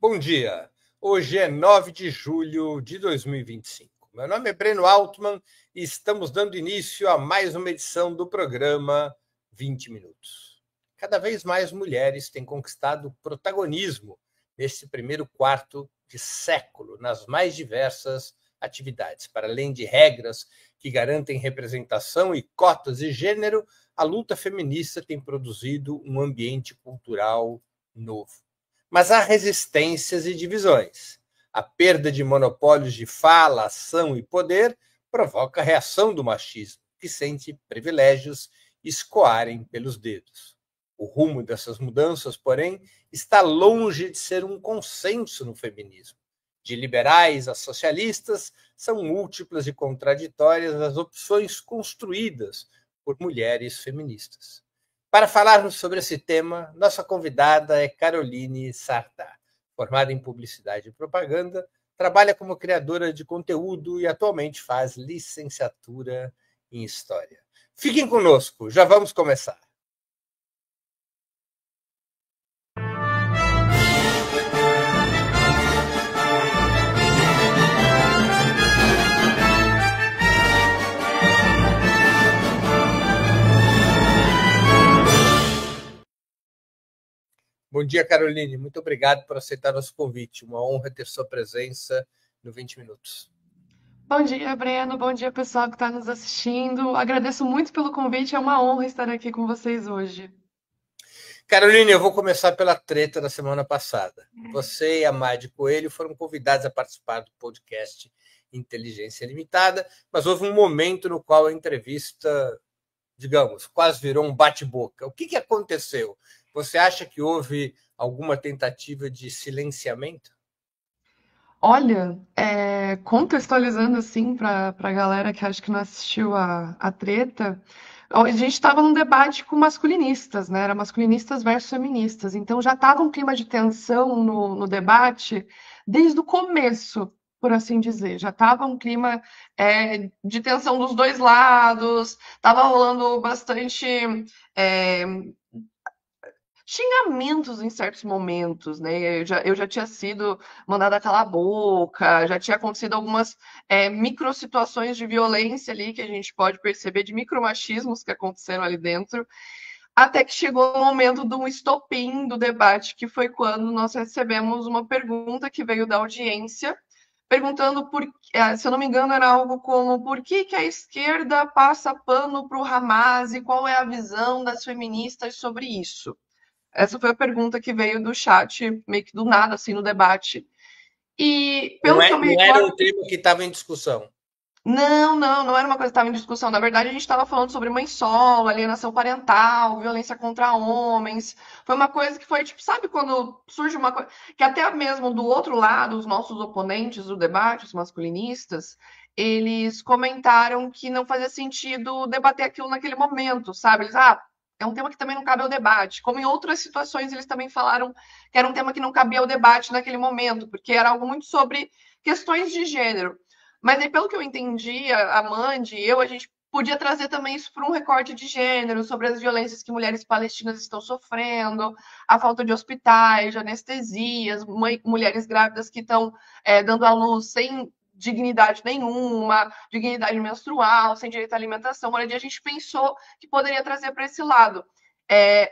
Bom dia. Hoje é 9 de julho de 2025. Meu nome é Breno Altman e estamos dando início a mais uma edição do programa 20 Minutos. Cada vez mais mulheres têm conquistado protagonismo neste primeiro quarto de século nas mais diversas atividades. Para além de regras que garantem representação e cotas de gênero, a luta feminista tem produzido um ambiente cultural novo. Mas há resistências e divisões. A perda de monopólios de fala, ação e poder provoca a reação do machismo, que sente privilégios escoarem pelos dedos. O rumo dessas mudanças, porém, está longe de ser um consenso no feminismo. De liberais a socialistas, são múltiplas e contraditórias as opções construídas por mulheres feministas. Para falarmos sobre esse tema, nossa convidada é Caroline Sartá. Formada em Publicidade e Propaganda, trabalha como criadora de conteúdo e atualmente faz licenciatura em História. Fiquem conosco, já vamos começar. Bom dia, Caroline. Muito obrigado por aceitar nosso convite. Uma honra ter sua presença no 20 Minutos. Bom dia, Breno. Bom dia, pessoal que está nos assistindo. Agradeço muito pelo convite. É uma honra estar aqui com vocês hoje. Caroline, eu vou começar pela treta da semana passada. Você e a Madi Coelho foram convidados a participar do podcast Inteligência Limitada, mas houve um momento no qual a entrevista, digamos, quase virou um bate-boca. O que aconteceu? Você acha que houve alguma tentativa de silenciamento? Olha, contextualizando assim para a galera que acho que não assistiu a treta, a gente estava num debate com masculinistas, né? Era masculinistas versus feministas. Então já estava um clima de tensão no debate desde o começo, por assim dizer. Já estava um clima de tensão dos dois lados, estava rolando bastante. é, Xingamentos em certos momentos, né? Eu já tinha sido mandada calar a boca, já tinha acontecido algumas micro situações de violência ali que a gente pode perceber, de micromachismos que aconteceram ali dentro, até que chegou o momento do estopim do debate, que foi quando nós recebemos uma pergunta que veio da audiência, perguntando se eu não me engano, era algo como por que a esquerda passa pano para o Hamas e qual é a visão das feministas sobre isso? Essa foi a pergunta que veio do chat, meio que do nada, assim, no debate. E, Não, pelo que eu me não era recordo, o tema que estava em discussão. não era uma coisa que estava em discussão. Na verdade, a gente estava falando sobre mãe solo, alienação parental, violência contra homens. Foi uma coisa que foi, tipo, sabe quando surge uma coisa. Que até mesmo do outro lado, os nossos oponentes do debate, os masculinistas, eles comentaram que não fazia sentido debater aquilo naquele momento, sabe? Eles, é um tema que também não cabe ao debate. Como em outras situações, eles também falaram que era um tema que não cabia ao debate naquele momento, porque era algo muito sobre questões de gênero. Mas aí, pelo que eu entendi, a Mandy e eu, a gente podia trazer também isso para um recorte de gênero, sobre as violências que mulheres palestinas estão sofrendo, a falta de hospitais, de anestesias, mulheres grávidas que estão dando à luz sem dignidade nenhuma, dignidade menstrual, sem direito à alimentação. Moradia, a gente pensou que poderia trazer para esse lado.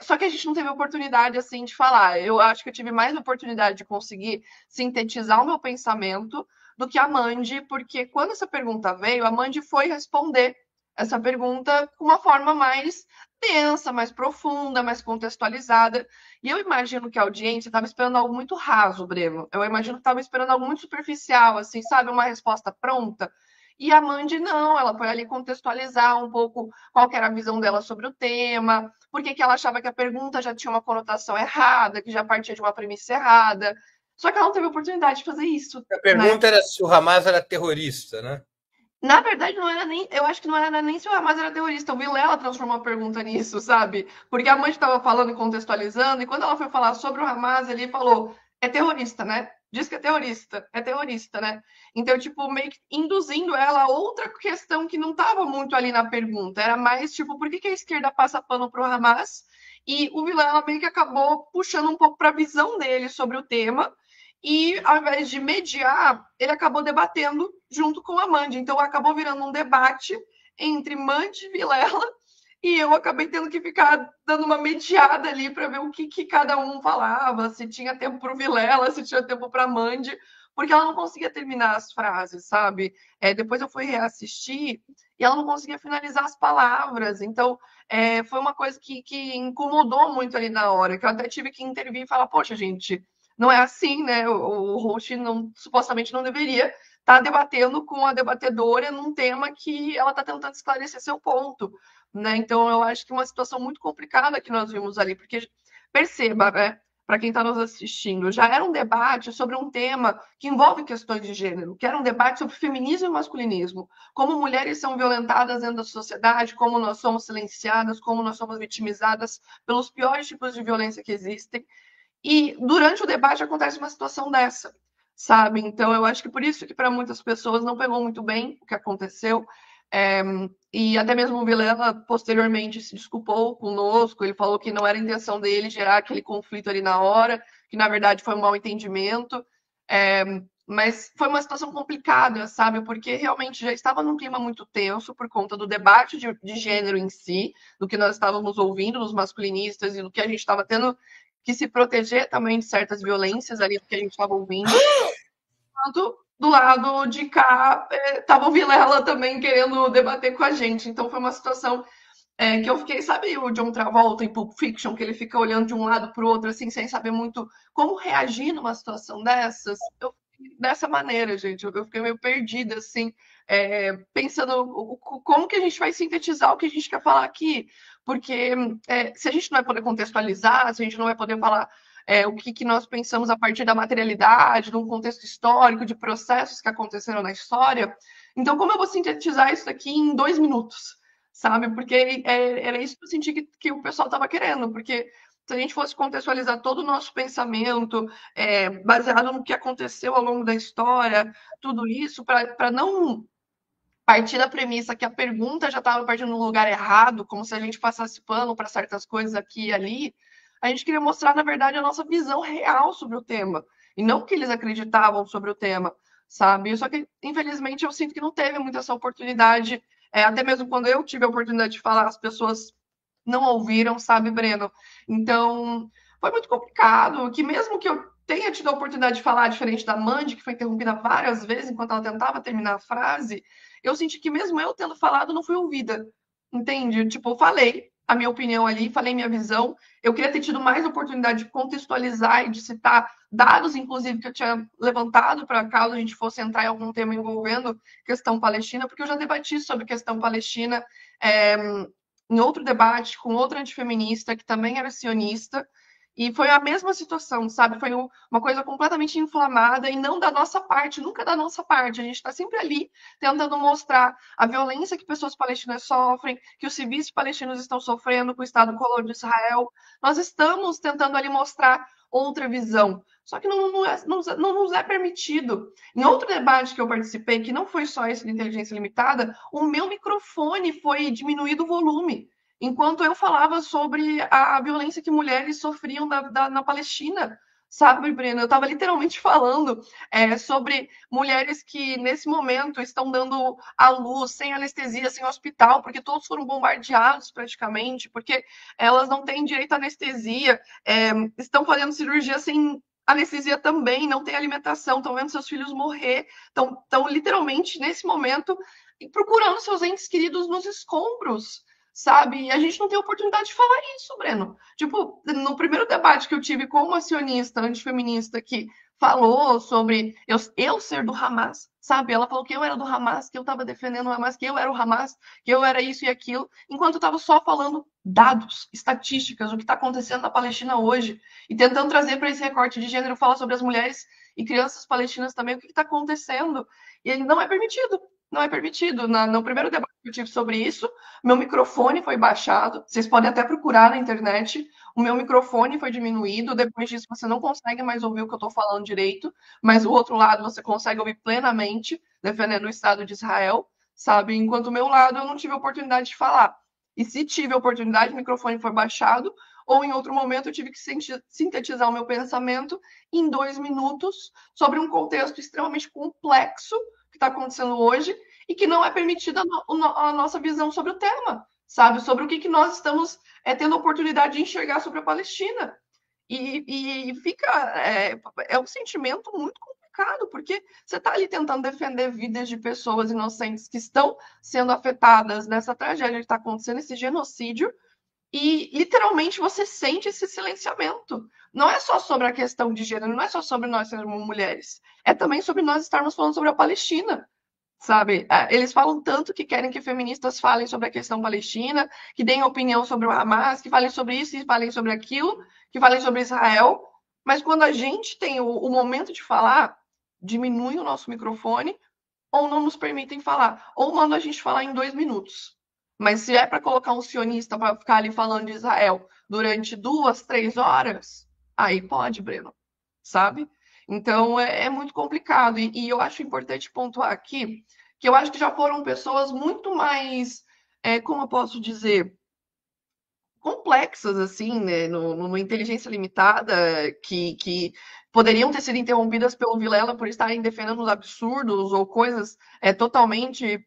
Só que a gente não teve oportunidade assim de falar. Eu acho que eu tive mais oportunidade de conseguir sintetizar o meu pensamento do que a Mandy, porque quando essa pergunta veio, a Mandy foi responder essa pergunta com uma forma mais densa, mais profunda, mais contextualizada. E eu imagino que a audiência estava esperando algo muito raso, Breno. Eu imagino que estava esperando algo muito superficial, assim, sabe? Uma resposta pronta. E a Mandy não, ela foi ali contextualizar um pouco qual era a visão dela sobre o tema, por que ela achava que a pergunta já tinha uma conotação errada, que já partia de uma premissa errada. Só que ela não teve oportunidade de fazer isso, A né? pergunta era se o Hamas era terrorista, né? Na verdade, não era nem. Eu acho que não era nem se o Hamas era terrorista. O Vilela transformou a pergunta nisso, sabe? Porque a mãe estava falando e contextualizando, e quando ela foi falar sobre o Hamas, ele falou: é terrorista, né? Diz que é terrorista, né? Então, tipo, meio que induzindo ela a outra questão que não estava muito ali na pergunta. Era mais, tipo, por que a esquerda passa pano pro Hamas? E o Vilela meio que acabou puxando um pouco para a visão dele sobre o tema e, ao invés de mediar, ele acabou debatendo junto com a Mandy. Então, acabou virando um debate entre Mandy e Vilela, e eu acabei tendo que ficar dando uma mediada ali para ver o que cada um falava, se tinha tempo para o Vilela, se tinha tempo para a Mandy, porque ela não conseguia terminar as frases, sabe? Depois eu fui reassistir e ela não conseguia finalizar as palavras. Então, foi uma coisa que incomodou muito ali na hora, que eu até tive que intervir e falar, poxa, gente, não é assim, né? O host não, supostamente não deveria estar debatendo com a debatedora num tema que ela está tentando esclarecer seu ponto, né? Então, eu acho que é uma situação muito complicada que nós vimos ali, porque perceba, né? Para quem está nos assistindo, já era um debate sobre um tema que envolve questões de gênero, que era um debate sobre feminismo e masculinismo, como mulheres são violentadas dentro da sociedade, como nós somos silenciadas, como nós somos vitimizadas pelos piores tipos de violência que existem. E durante o debate acontece uma situação dessa, sabe? Então eu acho que por isso que para muitas pessoas não pegou muito bem o que aconteceu. É, e até mesmo o Vilela posteriormente se desculpou conosco, ele falou que não era a intenção dele gerar aquele conflito ali na hora, que na verdade foi um mal entendimento. É, mas foi uma situação complicada, sabe? Porque realmente já estava num clima muito tenso por conta do debate de gênero em si, do que nós estávamos ouvindo dos masculinistas e do que a gente estava tendo que se proteger também de certas violências ali do que a gente estava ouvindo. Tanto do lado de cá, estava o Vilela também querendo debater com a gente. Então foi uma situação que eu fiquei, sabe o John Travolta em Pulp Fiction, que ele fica olhando de um lado para o outro, assim, sem saber muito como reagir numa situação dessas? Eu fiquei dessa maneira, gente. Eu fiquei meio perdida, assim, pensando como que a gente vai sintetizar o que a gente quer falar aqui. Porque se a gente não vai poder contextualizar, se a gente não vai poder falar o que nós pensamos a partir da materialidade, de um contexto histórico, de processos que aconteceram na história, então como eu vou sintetizar isso aqui em 2 minutos? Sabe? Porque era isso que eu senti que o pessoal estava querendo, porque se a gente fosse contextualizar todo o nosso pensamento, baseado no que aconteceu ao longo da história, tudo isso, para não partir da premissa que a pergunta já estava partindo no lugar errado, como se a gente passasse pano para certas coisas aqui e ali, a gente queria mostrar, na verdade, a nossa visão real sobre o tema, e não o que eles acreditavam sobre o tema, sabe? Só que, infelizmente, eu sinto que não teve muita essa oportunidade, até mesmo quando eu tive a oportunidade de falar, as pessoas não ouviram, sabe, Breno? Então, foi muito complicado, que mesmo que eu tenha tido a oportunidade de falar diferente da Mandy, que foi interrompida várias vezes enquanto ela tentava terminar a frase, eu senti que mesmo eu tendo falado, não fui ouvida. Entende? Tipo, eu falei a minha opinião ali, falei minha visão. Eu queria ter tido mais oportunidade de contextualizar e de citar dados, inclusive, que eu tinha levantado para caso a gente fosse entrar em algum tema envolvendo questão palestina, porque eu já debati sobre questão palestina em outro debate com outra antifeminista que também era sionista. E foi a mesma situação, sabe? Foi uma coisa completamente inflamada e não da nossa parte, nunca da nossa parte. A gente está sempre ali tentando mostrar a violência que pessoas palestinas sofrem, que os civis palestinos estão sofrendo com o Estado colônia de Israel. Nós estamos tentando ali mostrar outra visão. Só que não nos é permitido. Em outro debate que eu participei, que não foi só esse de inteligência limitada, o meu microfone foi diminuído o volume enquanto eu falava sobre a violência que mulheres sofriam na Palestina, sabe, Breno? Eu estava literalmente falando sobre mulheres que, nesse momento, estão dando à luz sem anestesia, sem hospital, porque todos foram bombardeados praticamente, porque elas não têm direito à anestesia, estão fazendo cirurgia sem anestesia também, não tem alimentação, estão vendo seus filhos morrer, estão literalmente, nesse momento, procurando seus entes queridos nos escombros, sabe? E a gente não tem oportunidade de falar isso, Breno. Tipo, no primeiro debate que eu tive com uma sionista antifeminista que falou sobre eu ser do Hamas, sabe? Ela falou que eu era do Hamas, que eu estava defendendo o Hamas, que eu era o Hamas, que eu era isso e aquilo, enquanto eu estava só falando dados, estatísticas, o que está acontecendo na Palestina hoje, e tentando trazer para esse recorte de gênero, falar sobre as mulheres e crianças palestinas também, o que está acontecendo. E ele não é permitido. Não é permitido. No primeiro debate que eu tive sobre isso, meu microfone foi baixado. Vocês podem até procurar na internet. O meu microfone foi diminuído. Depois disso, você não consegue mais ouvir o que eu estou falando direito. Mas o outro lado você consegue ouvir plenamente, defendendo o Estado de Israel, sabe? Enquanto o meu lado eu não tive a oportunidade de falar. E se tive a oportunidade, o microfone foi baixado, ou em outro momento eu tive que sintetizar o meu pensamento em 2 minutos sobre um contexto extremamente complexo que está acontecendo hoje e que não é permitida a nossa visão sobre o tema, sabe? Sobre o que nós estamos tendo a oportunidade de enxergar sobre a Palestina. E fica. É um sentimento muito complicado, porque você está ali tentando defender vidas de pessoas inocentes que estão sendo afetadas nessa tragédia que está acontecendo, esse genocídio, e literalmente você sente esse silenciamento. Não é só sobre a questão de gênero, não é só sobre nós sermos mulheres, é também sobre nós estarmos falando sobre a Palestina. Sabe, eles falam tanto que querem que feministas falem sobre a questão palestina, que deem opinião sobre o Hamas, que falem sobre isso e falem sobre aquilo, que falem sobre Israel, mas quando a gente tem o momento de falar, diminuem o nosso microfone ou não nos permitem falar, ou mandam a gente falar em 2 minutos. Mas se é para colocar um sionista para ficar ali falando de Israel durante 2, 3 horas, aí pode, Breno, sabe? Então é muito complicado. E eu acho importante pontuar aqui que eu acho que já foram pessoas muito mais, como eu posso dizer, complexas, assim, né, numa inteligência limitada, que poderiam ter sido interrompidas pelo Vilela por estarem defendendo os absurdos ou coisas totalmente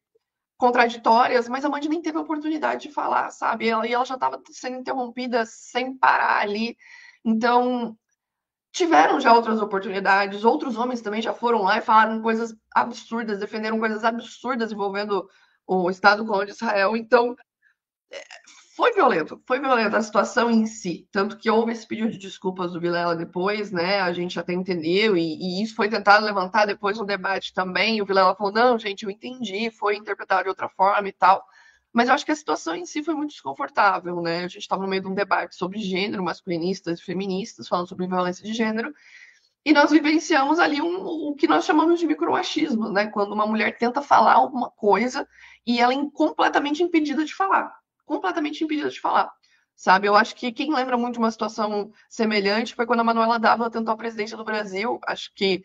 contraditórias, mas a Mandy nem teve a oportunidade de falar, sabe? E ela já estava sendo interrompida sem parar ali. Então, tiveram já outras oportunidades, outros homens também já foram lá e falaram coisas absurdas, defenderam coisas absurdas envolvendo o Estado colônia de Israel. Então, foi violenta a situação em si, tanto que houve esse pedido de desculpas do Vilela depois, né? A gente até entendeu, e isso foi tentado levantar depois no debate também. E o Vilela falou: não, gente, eu entendi, foi interpretado de outra forma e tal. Mas eu acho que a situação em si foi muito desconfortável, né? A gente estava no meio de um debate sobre gênero, masculinistas e feministas, falando sobre violência de gênero, e nós vivenciamos ali o que nós chamamos de micromachismo, né? Quando uma mulher tenta falar alguma coisa e ela é completamente impedida de falar. Completamente impedida de falar. Sabe? Eu acho que quem lembra muito de uma situação semelhante foi quando a Manuela Dávila tentou a presidência do Brasil. Acho que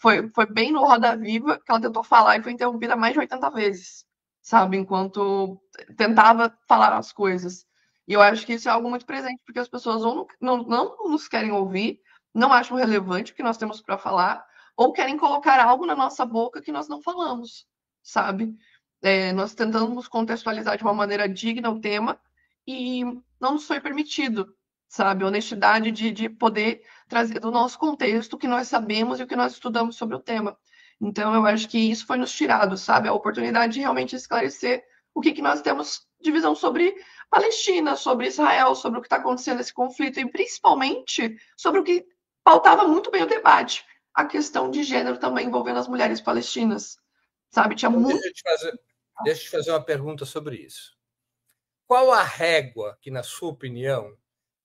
foi bem no Roda Viva que ela tentou falar e foi interrompida mais de 80 vezes, sabe? Enquanto tentava falar as coisas. E eu acho que isso é algo muito presente, porque as pessoas ou não nos querem ouvir, não acham relevante o que nós temos para falar, ou querem colocar algo na nossa boca que nós não falamos, sabe? Nós tentamos contextualizar de uma maneira digna o tema e não nos foi permitido, sabe? Honestidade de poder trazer do nosso contexto o que nós sabemos e o que nós estudamos sobre o tema. Então, eu acho que isso foi nos tirado, sabe? A oportunidade de realmente esclarecer o que nós temos de visão sobre Palestina, sobre Israel, sobre o que está acontecendo nesse conflito e principalmente sobre o que pautava muito bem o debate, a questão de gênero também envolvendo as mulheres palestinas, sabe? Tinha Então, muito. deixa eu te fazer uma pergunta sobre isso. Qual a régua que, na sua opinião,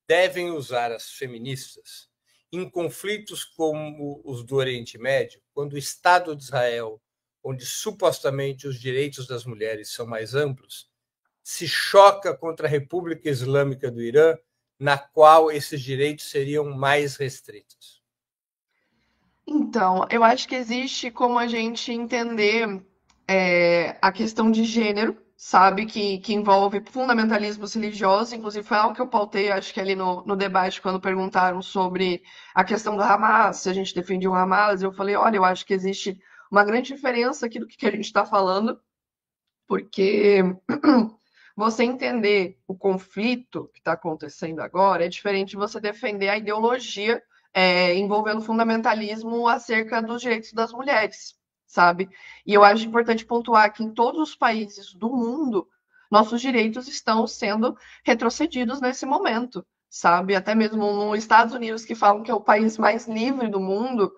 devem usar as feministas em conflitos como os do Oriente Médio, quando o Estado de Israel, onde supostamente os direitos das mulheres são mais amplos, se choca contra a República Islâmica do Irã, na qual esses direitos seriam mais restritos? Então, eu acho que existe como a gente entender a questão de gênero, sabe? Que envolve fundamentalismos religiosos, inclusive foi algo que eu pautei, acho que ali no debate, quando perguntaram sobre a questão do Hamas, se a gente defendia o Hamas, eu falei, olha, eu acho que existe uma grande diferença aqui do que a gente está falando, porque você entender o conflito que está acontecendo agora é diferente de você defender a ideologia envolvendo fundamentalismo acerca dos direitos das mulheres, sabe? E eu acho importante pontuar que em todos os países do mundo, nossos direitos estão sendo retrocedidos nesse momento, sabe? Até mesmo nos Estados Unidos, que falam que é o país mais livre do mundo,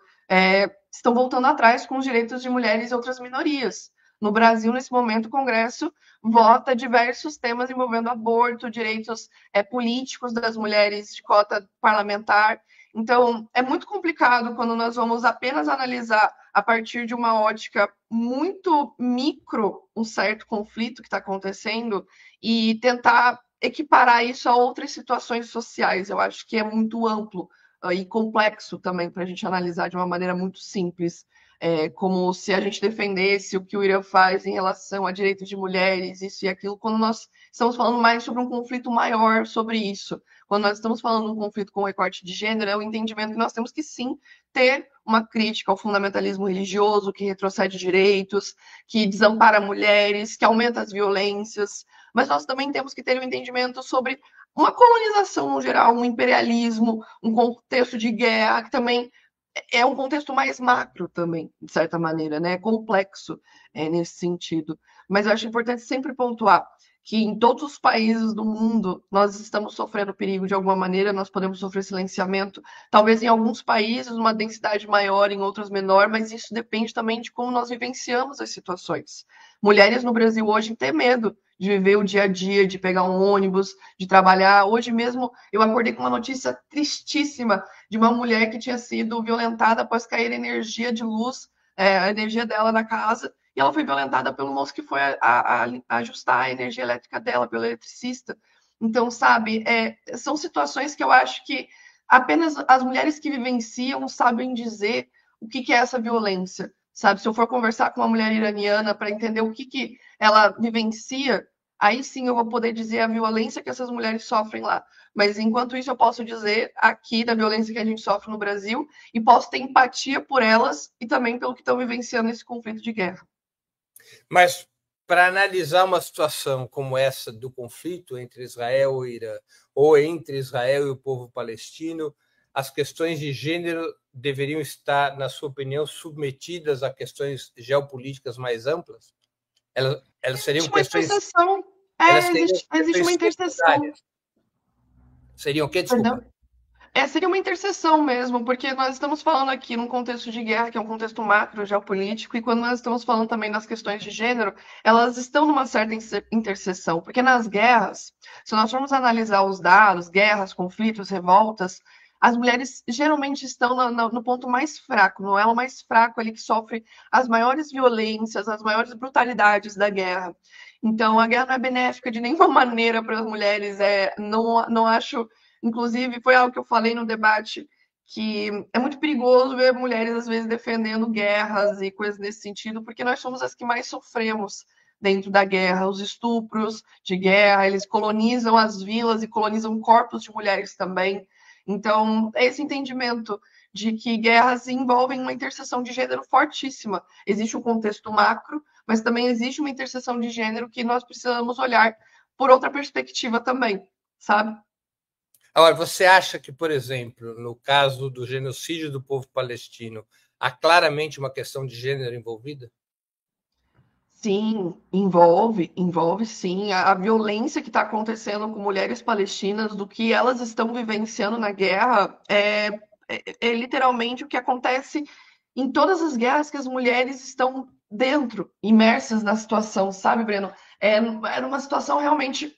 estão voltando atrás com os direitos de mulheres e outras minorias. No Brasil, nesse momento, o Congresso vota diversos temas envolvendo aborto, direitos políticos das mulheres de cota parlamentar. Então, é muito complicado quando nós vamos apenas analisar a partir de uma ótica muito micro um certo conflito que está acontecendo e tentar equiparar isso a outras situações sociais. Eu acho que é muito amplo e complexo também para a gente analisar de uma maneira muito simples. Como se a gente defendesse o que o Irã faz em relação a direitos de mulheres, isso e aquilo, quando nós estamos falando mais sobre um conflito maior sobre isso, quando nós estamos falando de um conflito com recorte de gênero, é o entendimento que nós temos que sim ter uma crítica ao fundamentalismo religioso que retrocede direitos, que desampara mulheres, que aumenta as violências, mas nós também temos que ter um entendimento sobre uma colonização no geral, um imperialismo, um contexto de guerra, que também é um contexto mais macro também, de certa maneira, né? Complexo nesse sentido. Mas eu acho importante sempre pontuar que em todos os países do mundo nós estamos sofrendo perigo de alguma maneira, nós podemos sofrer silenciamento, talvez em alguns países uma densidade maior, em outros menor, mas isso depende também de como nós vivenciamos as situações. Mulheres no Brasil hoje têm medo de viver o dia a dia, de pegar um ônibus, de trabalhar. Hoje mesmo eu acordei com uma notícia tristíssima de uma mulher que tinha sido violentada após cair energia de luz, a energia dela na casa, e ela foi violentada pelo moço que foi ajustar a energia elétrica dela, pelo eletricista. Então, sabe, são situações que eu acho que apenas as mulheres que vivenciam sabem dizer o que é essa violência, sabe? Se eu for conversar com uma mulher iraniana para entender o que ela vivencia, aí sim eu vou poder dizer a violência que essas mulheres sofrem lá. Mas enquanto isso, eu posso dizer aqui da violência que a gente sofre no Brasil e posso ter empatia por elas e também pelo que estão vivenciando esse conflito de guerra. Mas para analisar uma situação como essa do conflito entre Israel e Irã, ou entre Israel e o povo palestino, as questões de gênero deveriam estar, na sua opinião, submetidas a questões geopolíticas mais amplas? Elas seriam Existe uma questões. interseção. Elas seriam Existe uma questões interseção. secundárias. Seriam o quê? Desculpa. Perdão? Seria uma interseção mesmo, porque nós estamos falando aqui num contexto de guerra, que é um contexto macro, geopolítico, e quando nós estamos falando também das questões de gênero, elas estão numa certa interseção, porque nas guerras, se nós formos analisar os dados, guerras, conflitos, revoltas, as mulheres geralmente estão no ponto mais fraco, no elo mais fraco ali que sofre as maiores violências, as maiores brutalidades da guerra. Então, a guerra não é benéfica de nenhuma maneira para as mulheres, não acho. Inclusive, foi algo que eu falei no debate, que é muito perigoso ver mulheres, às vezes, defendendo guerras e coisas nesse sentido, porque nós somos as que mais sofremos dentro da guerra. Os estupros de guerra, eles colonizam as vilas e colonizam corpos de mulheres também. Então, é esse entendimento de que guerras envolvem uma interseção de gênero fortíssima. Existe um contexto macro, mas também existe uma interseção de gênero que nós precisamos olhar por outra perspectiva também, sabe? Agora, você acha que, por exemplo, no caso do genocídio do povo palestino, há claramente uma questão de gênero envolvida? Sim, envolve sim. A violência que está acontecendo com mulheres palestinas, do que elas estão vivenciando na guerra, é literalmente o que acontece em todas as guerras que as mulheres estão dentro, imersas na situação, sabe, Breno? É uma situação realmente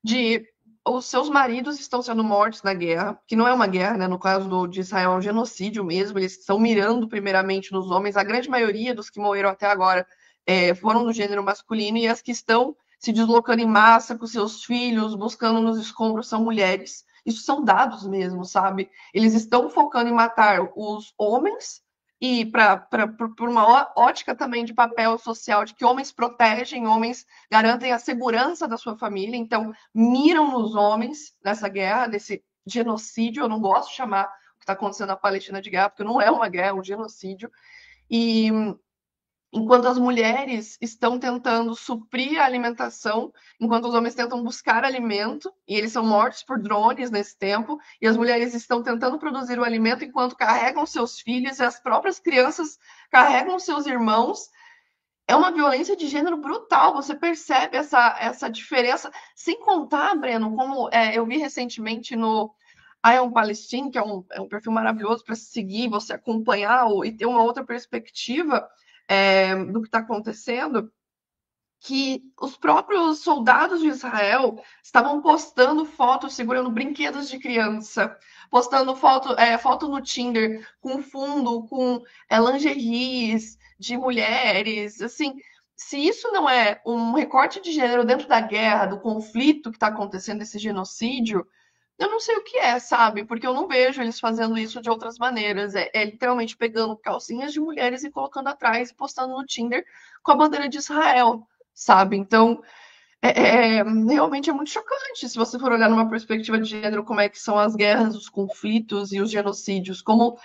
de os seus maridos estão sendo mortos na guerra, que não é uma guerra, né? No caso de Israel, é um genocídio mesmo. Eles estão mirando primeiramente nos homens. A grande maioria dos que morreram até agora foram do gênero masculino e as que estão se deslocando em massa com seus filhos, buscando nos escombros, são mulheres. Isso são dados mesmo, sabe? Eles estão focando em matar os homens e por uma ótica também de papel social, de que homens protegem, homens garantem a segurança da sua família, então miram nos homens nessa guerra, nesse genocídio. Eu não gosto de chamar o que está acontecendo na Palestina de guerra, porque não é uma guerra, é um genocídio. E enquanto as mulheres estão tentando suprir a alimentação, enquanto os homens tentam buscar alimento, e eles são mortos por drones nesse tempo, e as mulheres estão tentando produzir o alimento enquanto carregam seus filhos, e as próprias crianças carregam seus irmãos. É uma violência de gênero brutal, você percebe essa diferença, sem contar, Breno, como eu vi recentemente no I Am Palestine, que é um perfil maravilhoso para seguir, você acompanhar e ter uma outra perspectiva do que está acontecendo, que os próprios soldados de Israel estavam postando fotos segurando brinquedos de criança, postando foto no Tinder com fundo, com lingeries de mulheres, assim. Se isso não é um recorte de gênero dentro da guerra, do conflito que está acontecendo, esse genocídio, eu não sei o que é, sabe? Porque eu não vejo eles fazendo isso de outras maneiras. É literalmente pegando calcinhas de mulheres e colocando atrás e postando no Tinder com a bandeira de Israel, sabe? Então, Realmente é muito chocante se você for olhar numa perspectiva de gênero, como é que são as guerras, os conflitos e os genocídios, como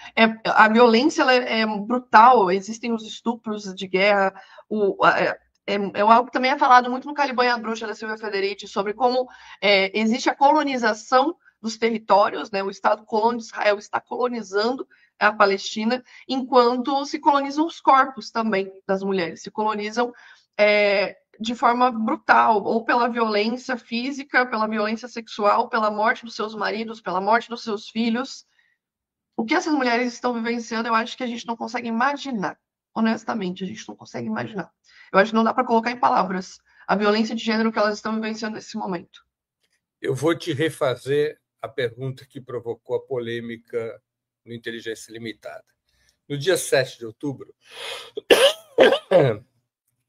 a violência ela é brutal, existem os estupros de guerra, algo que também é falado muito no Caliban e a Bruxa da Silvia Federici, sobre como existe a colonização dos territórios, né? O Estado colônia de Israel está colonizando a Palestina, enquanto se colonizam os corpos também das mulheres, se colonizam de forma brutal, ou pela violência física, pela violência sexual, pela morte dos seus maridos, pela morte dos seus filhos. O que essas mulheres estão vivenciando, eu acho que a gente não consegue imaginar. Honestamente, a gente não consegue imaginar. Eu acho que não dá para colocar em palavras a violência de gênero que elas estão vivenciando nesse momento. Eu vou te refazer a pergunta que provocou a polêmica no Inteligência Limitada. No dia 7 de outubro,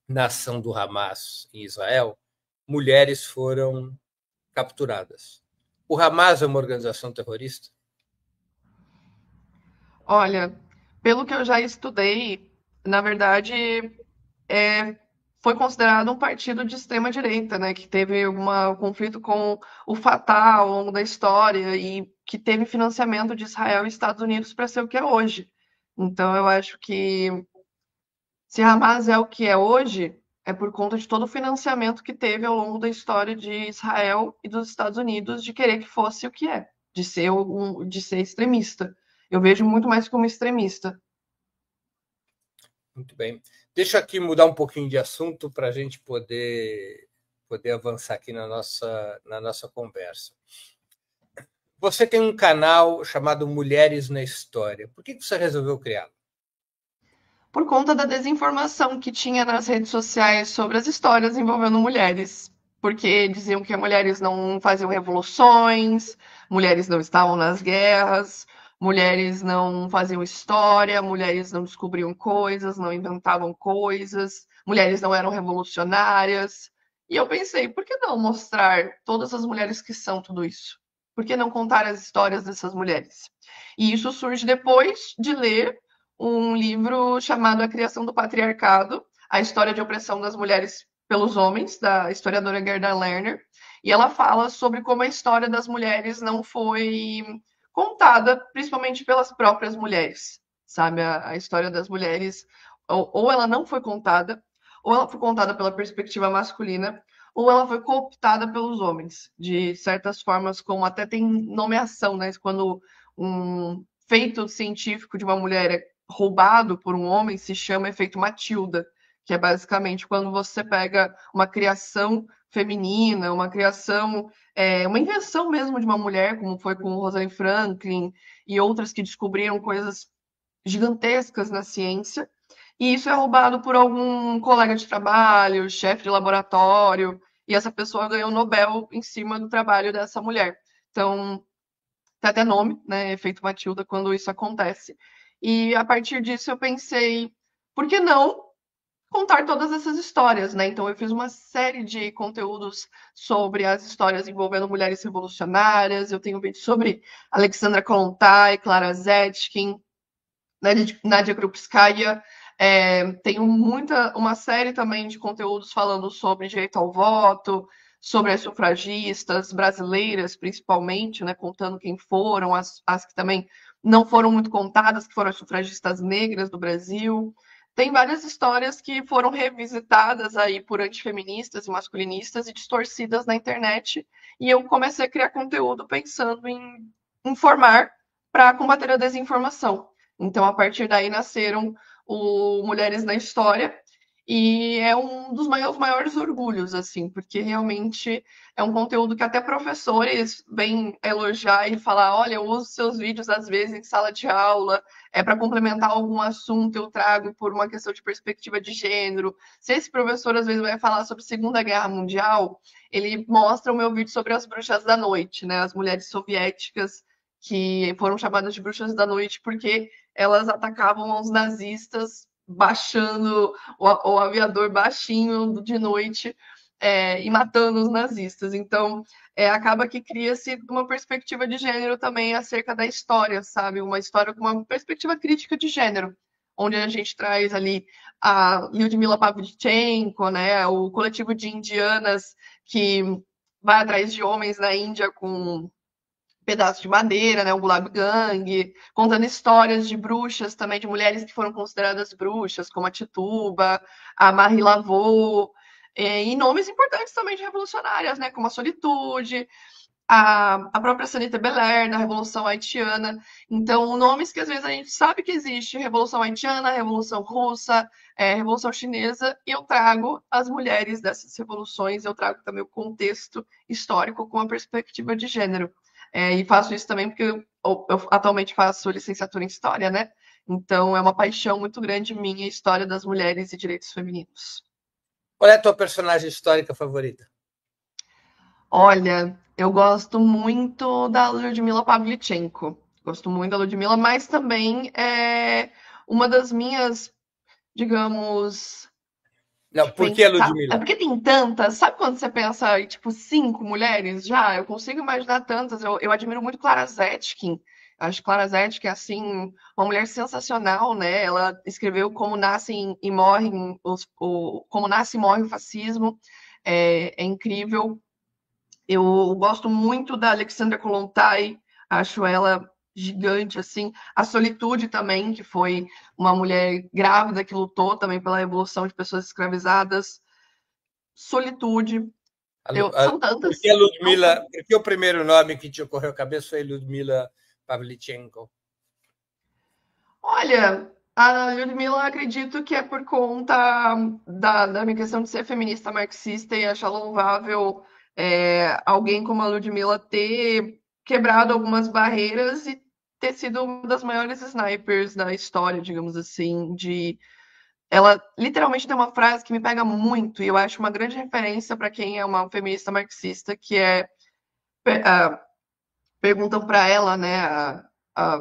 na ação do Hamas em Israel, mulheres foram capturadas. O Hamas é uma organização terrorista? Olha, pelo que eu já estudei, na verdade, foi considerado um partido de extrema direita, né, que teve um conflito com o Fatah ao longo da história e que teve financiamento de Israel e Estados Unidos para ser o que é hoje. Então, eu acho que se Hamas é o que é hoje, é por conta de todo o financiamento que teve ao longo da história de Israel e dos Estados Unidos de querer que fosse o que é, de ser extremista. Eu vejo muito mais como extremista. Muito bem. Deixa aqui mudar um pouquinho de assunto para a gente poder avançar aqui na nossa conversa. Você tem um canal chamado Mulheres na História. Por que você resolveu criá-lo? Por conta da desinformação que tinha nas redes sociais sobre as histórias envolvendo mulheres. Porque diziam que mulheres não faziam revoluções, mulheres não estavam nas guerras, mulheres não faziam história, mulheres não descobriam coisas, não inventavam coisas, mulheres não eram revolucionárias. E eu pensei, por que não mostrar todas as mulheres que são tudo isso? Por que não contar as histórias dessas mulheres? E isso surge depois de ler um livro chamado A Criação do Patriarcado, a história de opressão das mulheres pelos homens, da historiadora Gerda Lerner, e ela fala sobre como a história das mulheres não foi contada, principalmente pelas próprias mulheres, sabe? A história das mulheres, ou ela não foi contada, ou ela foi contada pela perspectiva masculina, ou ela foi cooptada pelos homens, de certas formas, como até tem nomeação, né? Quando um feito científico de uma mulher é roubado por um homem se chama efeito Matilda, que é basicamente quando você pega uma criação feminina, uma criação, uma invenção mesmo de uma mulher, como foi com Rosalind Franklin e outras que descobriram coisas gigantescas na ciência, e isso é roubado por algum colega de trabalho, chefe de laboratório, e essa pessoa ganhou o Nobel em cima do trabalho dessa mulher. Então, tem até nome, né? Efeito Matilda, quando isso acontece. E a partir disso eu pensei, por que não contar todas essas histórias, né? Então eu fiz uma série de conteúdos sobre as histórias envolvendo mulheres revolucionárias. Eu tenho vídeo sobre Alexandra Kollontai, Clara Zetkin, Nadia Krupskaya. Tenho uma série também de conteúdos falando sobre direito ao voto, sobre as sufragistas brasileiras, principalmente, né, contando quem foram, as que também não foram muito contadas, que foram as sufragistas negras do Brasil. Tem várias histórias que foram revisitadas aí por antifeministas e masculinistas e distorcidas na internet. E eu comecei a criar conteúdo pensando em informar para combater a desinformação. Então, a partir daí nasceram o Mulheres na História, e é um dos maiores orgulhos, assim, porque realmente é um conteúdo que até professores vêm elogiar e falar: olha, eu uso seus vídeos às vezes em sala de aula, para complementar algum assunto, eu trago por uma questão de perspectiva de gênero. Se esse professor às vezes vai falar sobre Segunda Guerra Mundial, ele mostra o meu vídeo sobre as bruxas da noite, né? As mulheres soviéticas que foram chamadas de bruxas da noite porque elas atacavam os nazistas baixando o aviador baixinho de noite e matando os nazistas. Então, acaba que cria-se uma perspectiva de gênero também acerca da história, sabe? Uma história com uma perspectiva crítica de gênero, onde a gente traz ali a Lyudmila Pavlichenko, né? O coletivo de indianas que vai atrás de homens na Índia com pedaço de madeira, né, o Gulag Gang, contando histórias de bruxas também, de mulheres que foram consideradas bruxas, como a Tituba, a Marie Laveau, e nomes importantes também de revolucionárias, né, como a Solitude, a própria Sanita Belair, da Revolução Haitiana. Então, nomes que às vezes a gente sabe que existe, Revolução Haitiana, Revolução Russa, Revolução Chinesa, e eu trago as mulheres dessas revoluções, eu trago também o contexto histórico com a perspectiva de gênero. E faço isso também porque eu atualmente faço licenciatura em História, né? Então, é uma paixão muito grande minha a história das mulheres e direitos femininos. Qual é a tua personagem histórica favorita? Olha, eu gosto muito da Lyudmila Pavlichenko. Gosto muito da Lyudmila, mas também é uma das minhas, digamos, Não, por que a pensar. É Ludmilla? porque tem tantas. Sabe quando você pensa em, tipo, 5 mulheres já? Eu consigo imaginar tantas. Eu admiro muito Clara Zetkin. Acho que Clara Zetkin é, assim, uma mulher sensacional, né? Ela escreveu Como Nasce e Morre o Fascismo. É incrível. Eu gosto muito da Alexandra Kollontai, acho ela gigante, assim. A Solitude também, que foi uma mulher grávida que lutou também pela revolução de pessoas escravizadas. Solitude. São Por que tantas. a Não Ludmilla? são. Por que o primeiro nome que te ocorreu à cabeça foi Ludmilla Pavlichenko? Olha, a Lyudmila, acredito que é por conta da minha questão de ser feminista marxista e achar louvável alguém como a Lyudmila ter quebrado algumas barreiras e ter sido uma das maiores snipers da história, digamos assim, ela literalmente tem uma frase que me pega muito e eu acho uma grande referência para quem é uma feminista marxista, que é perguntam para ela, né, a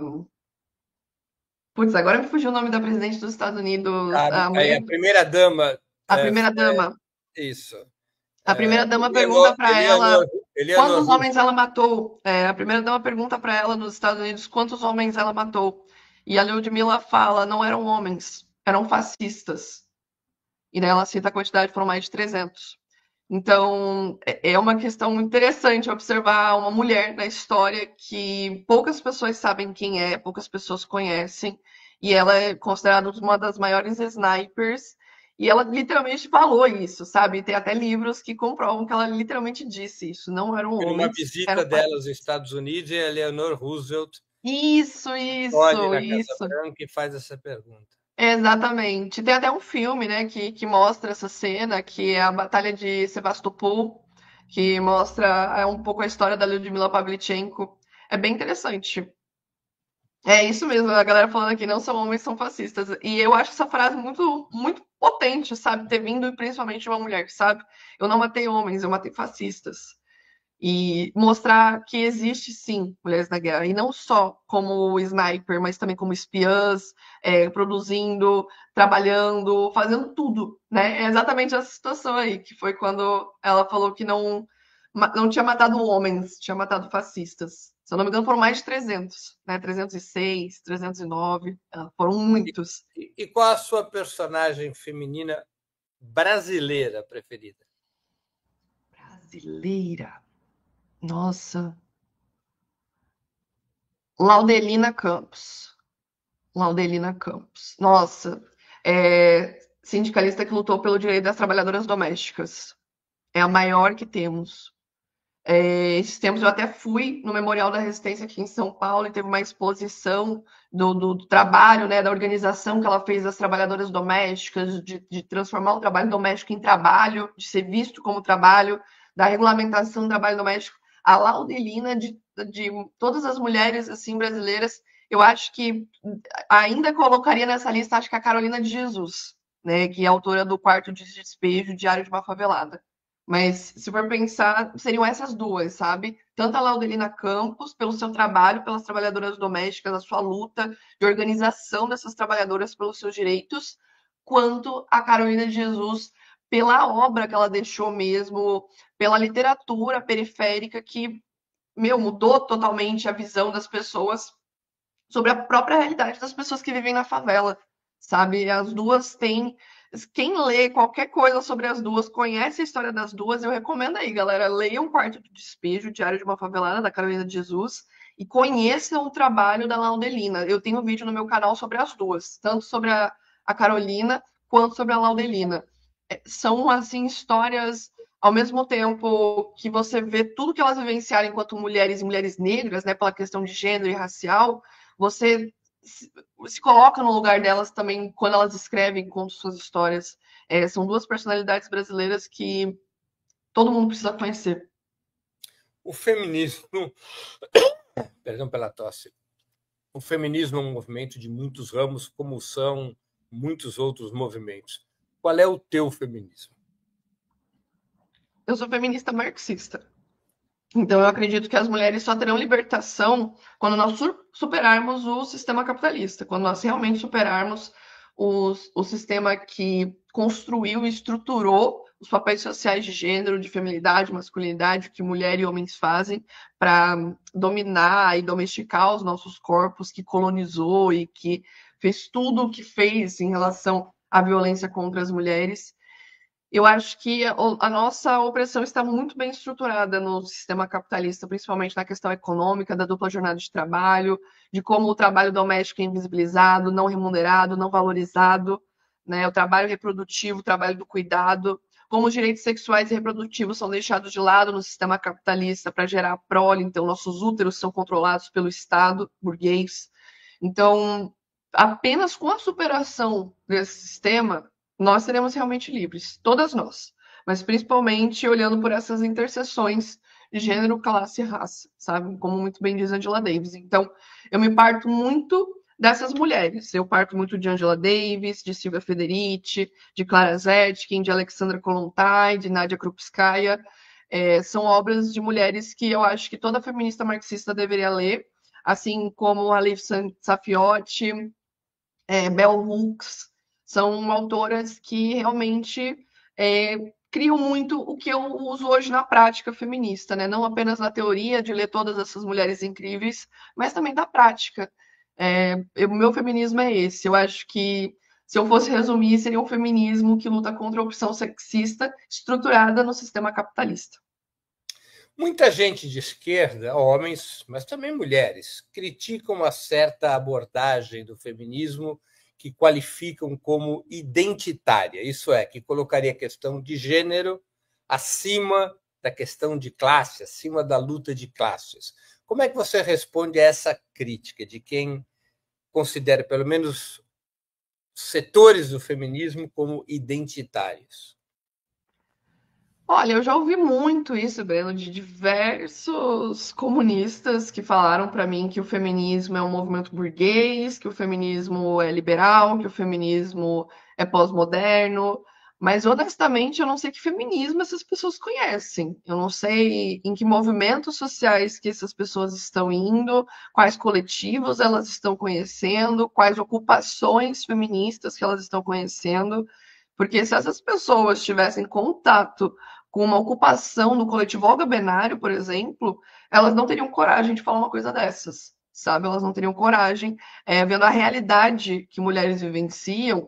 putz, agora me fugiu o nome da presidente dos Estados Unidos, a A mulher, primeira dama, a primeira dama. isso. A primeira dama pergunta Eleanor, para ela Eleanor, Eleanor quantos Roosevelt. homens ela matou. A primeira dama pergunta para ela nos Estados Unidos quantos homens ela matou. E a Lyudmila fala, não eram homens, eram fascistas. E daí ela cita a quantidade, foram mais de 300. Então, é uma questão muito interessante observar uma mulher na história que poucas pessoas sabem quem é, poucas pessoas conhecem, e ela é considerada uma das maiores snipers, e ela literalmente falou isso, sabe? Tem até livros que comprovam que ela literalmente disse isso. Não eram Foi numa homens, eram visita dela aos fascistas. Estados Unidos e a Eleanor Roosevelt Isso, olha isso, na Casa isso. Branca e faz essa pergunta. Exatamente. Tem até um filme, né, que mostra essa cena, que é a Batalha de Sebastopol, que mostra um pouco a história da Lyudmila Pavlichenko. É bem interessante. É isso mesmo, a galera falando aqui, não são homens, são fascistas. E eu acho essa frase muito, muito potente, sabe? Ter vindo principalmente de uma mulher, sabe? Eu não matei homens, eu matei fascistas. E mostrar que existe sim mulheres na guerra, e não só como sniper, mas também como espiãs, produzindo, trabalhando, fazendo tudo, né? É exatamente essa situação aí, que foi quando ela falou que não tinha matado homens, tinha matado fascistas. Se eu não me engano, foram mais de 300, né? 306, 309, foram muitos. E qual a sua personagem feminina brasileira preferida? Brasileira. Nossa. Laudelina Campos. Laudelina Campos. Nossa, sindicalista que lutou pelo direito das trabalhadoras domésticas. É a maior que temos. Esses tempos eu até fui no Memorial da Resistência aqui em São Paulo e teve uma exposição do trabalho, né, da organização que ela fez das trabalhadoras domésticas, de transformar o trabalho doméstico em trabalho, de ser visto como trabalho, da regulamentação do trabalho doméstico. A Laudelina, de todas as mulheres assim brasileiras, eu acho que ainda colocaria nessa lista, acho que a Carolina de Jesus, né, que é autora do Quarto de Despejo, Diário de uma Favelada. Mas, se for pensar, seriam essas duas, sabe? Tanto a Laudelina Campos, pelo seu trabalho pelas trabalhadoras domésticas, a sua luta de organização dessas trabalhadoras pelos seus direitos, quanto a Carolina de Jesus, pela obra que ela deixou mesmo, pela literatura periférica que, meu, mudou totalmente a visão das pessoas sobre a própria realidade das pessoas que vivem na favela, sabe? As duas têm quem lê qualquer coisa sobre as duas, conhece a história das duas, eu recomendo aí, galera, leiam Quarto do Despejo, Diário de uma Favelada, da Carolina de Jesus, e conheçam o trabalho da Laudelina. Eu tenho um vídeo no meu canal sobre as duas, tanto sobre a Carolina quanto sobre a Laudelina. São, assim, histórias, ao mesmo tempo que você vê tudo que elas vivenciaram enquanto mulheres e mulheres negras, né, pela questão de gênero e racial, você se coloca no lugar delas também quando elas escrevem, contam suas histórias. São duas personalidades brasileiras que todo mundo precisa conhecer. O feminismo, perdão pela tosse, o feminismo é um movimento de muitos ramos, como são muitos outros movimentos. Qual é o teu feminismo? Eu sou feminista marxista. Então, eu acredito que as mulheres só terão libertação quando nós superarmos o sistema capitalista, quando nós realmente superarmos o sistema que construiu e estruturou os papéis sociais de gênero, de feminilidade, masculinidade, que mulher e homens fazem para dominar e domesticar os nossos corpos, que colonizou e que fez tudo o que fez em relação à violência contra as mulheres. Eu acho que a nossa opressão está muito bem estruturada no sistema capitalista, principalmente na questão econômica, da dupla jornada de trabalho, de como o trabalho doméstico é invisibilizado, não remunerado, não valorizado, né? O trabalho reprodutivo, o trabalho do cuidado, como os direitos sexuais e reprodutivos são deixados de lado no sistema capitalista para gerar prole, então nossos úteros são controlados pelo Estado burguês. Então, apenas com a superação desse sistema nós seremos realmente livres, todas nós, mas principalmente olhando por essas interseções de gênero, classe e raça, sabe? Como muito bem diz Angela Davis. Então, eu me parto muito dessas mulheres. Eu parto muito de Angela Davis, de Silvia Federici, de Clara Zetkin, de Alexandra Kollontai, de Nadia Krupskaya. São obras de mulheres que eu acho que toda feminista marxista deveria ler, assim como a Liv Safiotti, Bell Hooks, são autoras que realmente criam muito o que eu uso hoje na prática feminista, né? Não apenas na teoria de ler todas essas mulheres incríveis, mas também da prática. O meu feminismo é esse. Eu acho que, se eu fosse resumir, seria um feminismo que luta contra a opção sexista estruturada no sistema capitalista. Muita gente de esquerda, homens, mas também mulheres, criticam uma certa abordagem do feminismo que qualificam como identitária, isso é, que colocaria a questão de gênero acima da questão de classe, acima da luta de classes. Como é que você responde a essa crítica de quem considera, pelo menos, setores do feminismo como identitários? Olha, eu já ouvi muito isso, Breno, de diversos comunistas que falaram para mim que o feminismo é um movimento burguês, que o feminismo é liberal, que o feminismo é pós-moderno. Mas, honestamente, eu não sei que feminismo essas pessoas conhecem. Eu não sei em que movimentos sociais que essas pessoas estão indo, quais coletivos elas estão conhecendo, quais ocupações feministas que elas estão conhecendo. Porque se essas pessoas tivessem contato com uma ocupação no coletivo Olga Benário, por exemplo, elas não teriam coragem de falar uma coisa dessas, sabe? Elas não teriam coragem, vendo a realidade que mulheres vivenciam.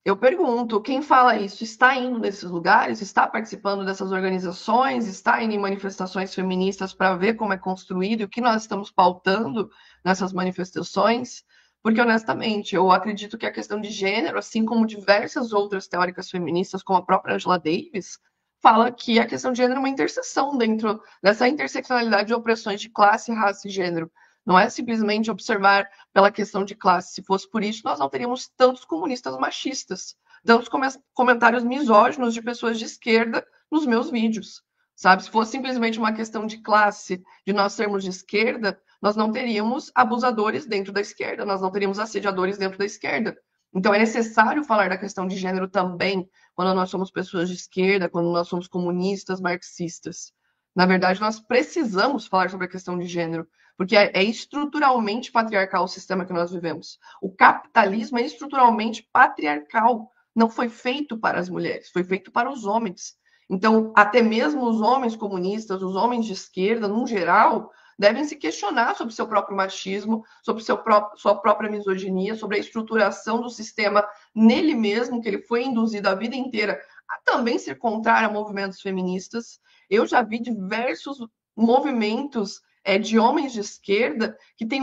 Eu pergunto, quem fala isso está indo nesses lugares, está participando dessas organizações, está indo em manifestações feministas para ver como é construído e o que nós estamos pautando nessas manifestações? Porque, honestamente, eu acredito que a questão de gênero, assim como diversas outras teóricas feministas, como a própria Angela Davis, fala que a questão de gênero é uma interseção dentro dessa interseccionalidade de opressões de classe, raça e gênero. Não é simplesmente observar pela questão de classe. Se fosse por isso, nós não teríamos tantos comunistas machistas, tantos comentários misóginos de pessoas de esquerda nos meus vídeos. Sabe? Se fosse simplesmente uma questão de classe, de nós sermos de esquerda, nós não teríamos abusadores dentro da esquerda, nós não teríamos assediadores dentro da esquerda. Então é necessário falar da questão de gênero também, quando nós somos pessoas de esquerda, quando nós somos comunistas, marxistas. Na verdade, nós precisamos falar sobre a questão de gênero, porque é estruturalmente patriarcal o sistema que nós vivemos. O capitalismo é estruturalmente patriarcal. Não foi feito para as mulheres, foi feito para os homens. Então, até mesmo os homens comunistas, os homens de esquerda, no geral, devem se questionar sobre seu próprio machismo, sobre sua própria misoginia, sobre a estruturação do sistema nele mesmo, que ele foi induzido a vida inteira a também ser contrário a movimentos feministas. Eu já vi diversos movimentos de homens de esquerda que têm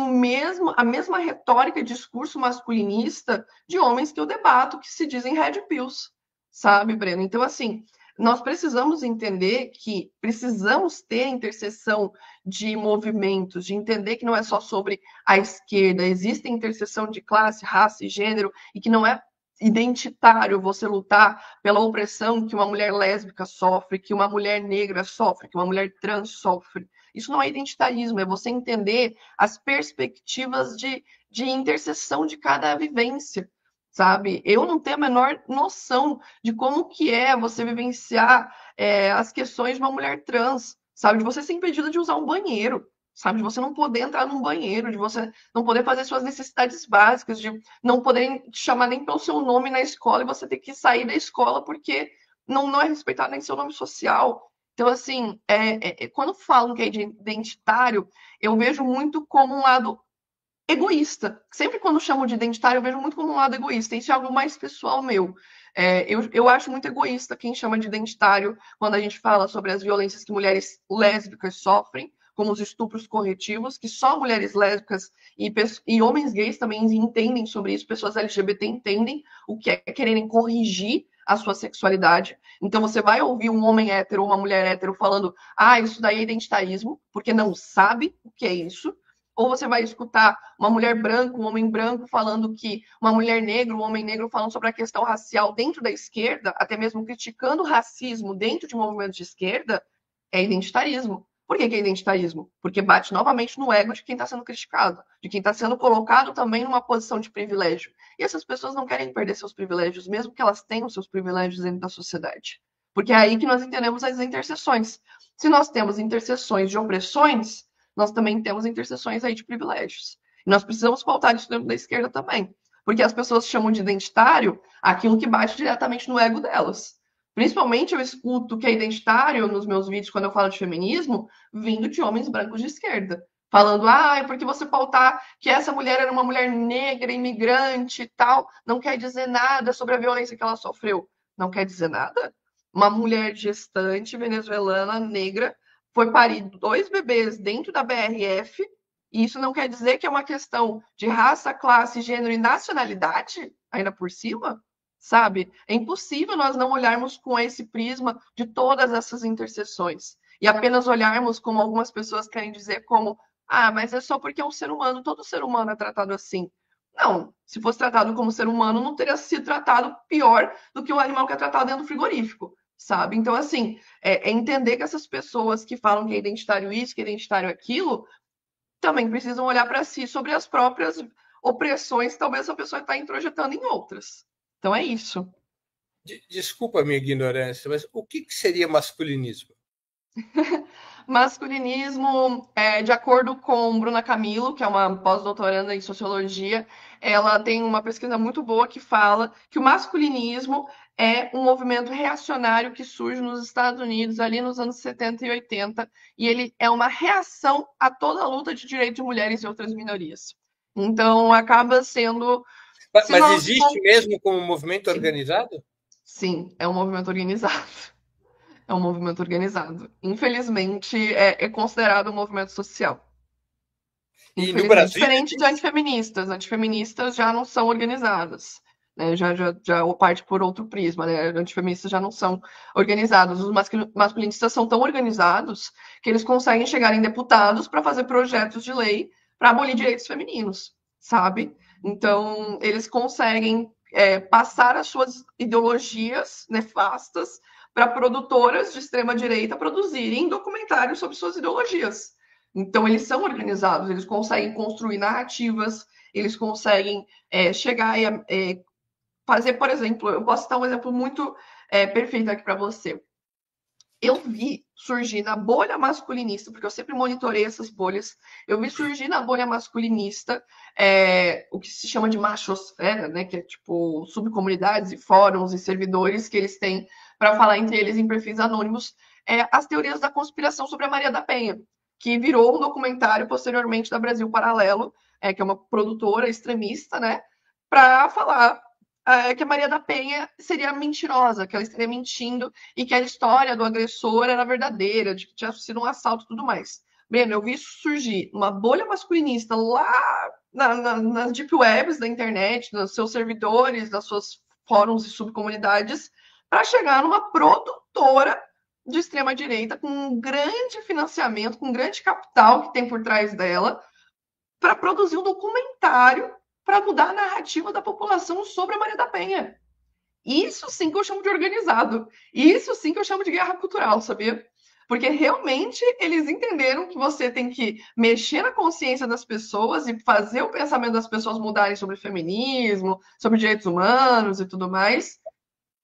a mesma retórica e discurso masculinista de homens que eu debato, que se dizem red pills, sabe, Breno? Então, assim, nós precisamos entender que precisamos ter interseção de movimentos, de entender que não é só sobre a esquerda, existe interseção de classe, raça e gênero, e que não é identitário você lutar pela opressão que uma mulher lésbica sofre, que uma mulher negra sofre, que uma mulher trans sofre. Isso não é identitarismo, é você entender as perspectivas de interseção de cada vivência, sabe? Eu não tenho a menor noção de como que é você vivenciar as questões de uma mulher trans, sabe? De você ser impedida de usar um banheiro, sabe? De você não poder entrar num banheiro, de você não poder fazer suas necessidades básicas, de não poder te chamar nem pelo seu nome na escola e você ter que sair da escola porque não é respeitado nem seu nome social. Então, assim, quando falam que é identitário, eu vejo muito como um lado egoísta. Sempre quando chamo de identitário, eu vejo muito como um lado egoísta. Isso é algo mais pessoal meu. Eu acho muito egoísta quem chama de identitário quando a gente fala sobre as violências que mulheres lésbicas sofrem, como os estupros corretivos, que só mulheres lésbicas e homens gays também entendem sobre isso, pessoas LGBT entendem o que é quererem corrigir a sua sexualidade. Então você vai ouvir um homem hétero ou uma mulher hétero falando: ah, isso daí é identitarismo, porque não sabe o que é isso. Ou você vai escutar uma mulher branca, um homem branco falando que uma mulher negra, um homem negro falando sobre a questão racial dentro da esquerda, até mesmo criticando o racismo dentro de movimentos de esquerda, é identitarismo. Por que é identitarismo? Porque bate novamente no ego de quem está sendo criticado, de quem está sendo colocado também numa posição de privilégio. E essas pessoas não querem perder seus privilégios, mesmo que elas tenham seus privilégios dentro da sociedade. Porque é aí que nós entendemos as interseções. Se nós temos interseções de opressões, nós também temos interseções aí de privilégios. E nós precisamos pautar isso dentro da esquerda também. Porque as pessoas chamam de identitário aquilo que bate diretamente no ego delas. Principalmente eu escuto que é identitário nos meus vídeos quando eu falo de feminismo, vindo de homens brancos de esquerda. Falando, é porque você pautar que essa mulher era uma mulher negra, imigrante e tal, não quer dizer nada sobre a violência que ela sofreu. Não quer dizer nada? Uma mulher gestante venezuelana negra foi parido 2 bebês dentro da BRF, e isso não quer dizer que é uma questão de raça, classe, gênero e nacionalidade, ainda por cima, sabe? É impossível nós não olharmos com esse prisma de todas essas interseções e apenas olharmos como algumas pessoas querem dizer como mas é só porque é um ser humano, todo ser humano é tratado assim. Não, se fosse tratado como ser humano, não teria sido tratado pior do que o animal que é tratado dentro do frigorífico, sabe? Então, assim, entender que essas pessoas que falam que é identitário isso, que é identitário aquilo, também precisam olhar para si sobre as próprias opressões que talvez essa pessoa está introjetando em outras. Então é isso. Desculpa a minha ignorância, mas o que seria masculinismo? Masculinismo, de acordo com Bruna Camilo, que é uma pós-doutoranda em sociologia, ela tem uma pesquisa muito boa que fala que o masculinismo é um movimento reacionário que surge nos Estados Unidos ali nos anos 70 e 80, e ele é uma reação a toda a luta de direitos de mulheres e outras minorias. Então, acaba sendo... Mas existe mesmo como movimento organizado? Sim, é um movimento organizado. É um movimento organizado. Infelizmente, é considerado um movimento social. E no Infelizmente. Brasil Diferente de antifeministas. Antifeministas já não são organizadas. Né? Já parte por outro prisma. Né? Antifeministas já não são organizados. Os masculinistas são tão organizados que eles conseguem chegar em deputados para fazer projetos de lei para abolir direitos femininos, sabe? Então, eles conseguem passar as suas ideologias nefastas para produtoras de extrema direita produzirem documentários sobre suas ideologias. Então, eles são organizados, eles conseguem construir narrativas, eles conseguem chegar e fazer, por exemplo, eu posso dar um exemplo muito perfeito aqui para você. Eu vi surgir na bolha masculinista, porque eu sempre monitorei essas bolhas, eu vi surgir na bolha masculinista o que se chama de machosfera, né, que é tipo subcomunidades e fóruns e servidores que eles têm para falar entre eles em perfis anônimos, as teorias da conspiração sobre a Maria da Penha. que virou um documentário posteriormente da Brasil Paralelo, que é uma produtora extremista, né, para falar que a Maria da Penha seria mentirosa, que ela estaria mentindo e que a história do agressor era verdadeira, de que tinha sido um assalto e tudo mais. Breno, eu vi isso surgir uma bolha masculinista lá nas deep webs da internet, nos seus servidores, das suas fóruns e subcomunidades, para chegar numa produtora de extrema direita com um grande financiamento, com um grande capital que tem por trás dela, para produzir um documentário para mudar a narrativa da população sobre a Maria da Penha. Isso sim que eu chamo de organizado. Isso sim que eu chamo de guerra cultural, sabia? Porque realmente eles entenderam que você tem que mexer na consciência das pessoas e fazer o pensamento das pessoas mudarem sobre feminismo, sobre direitos humanos e tudo mais,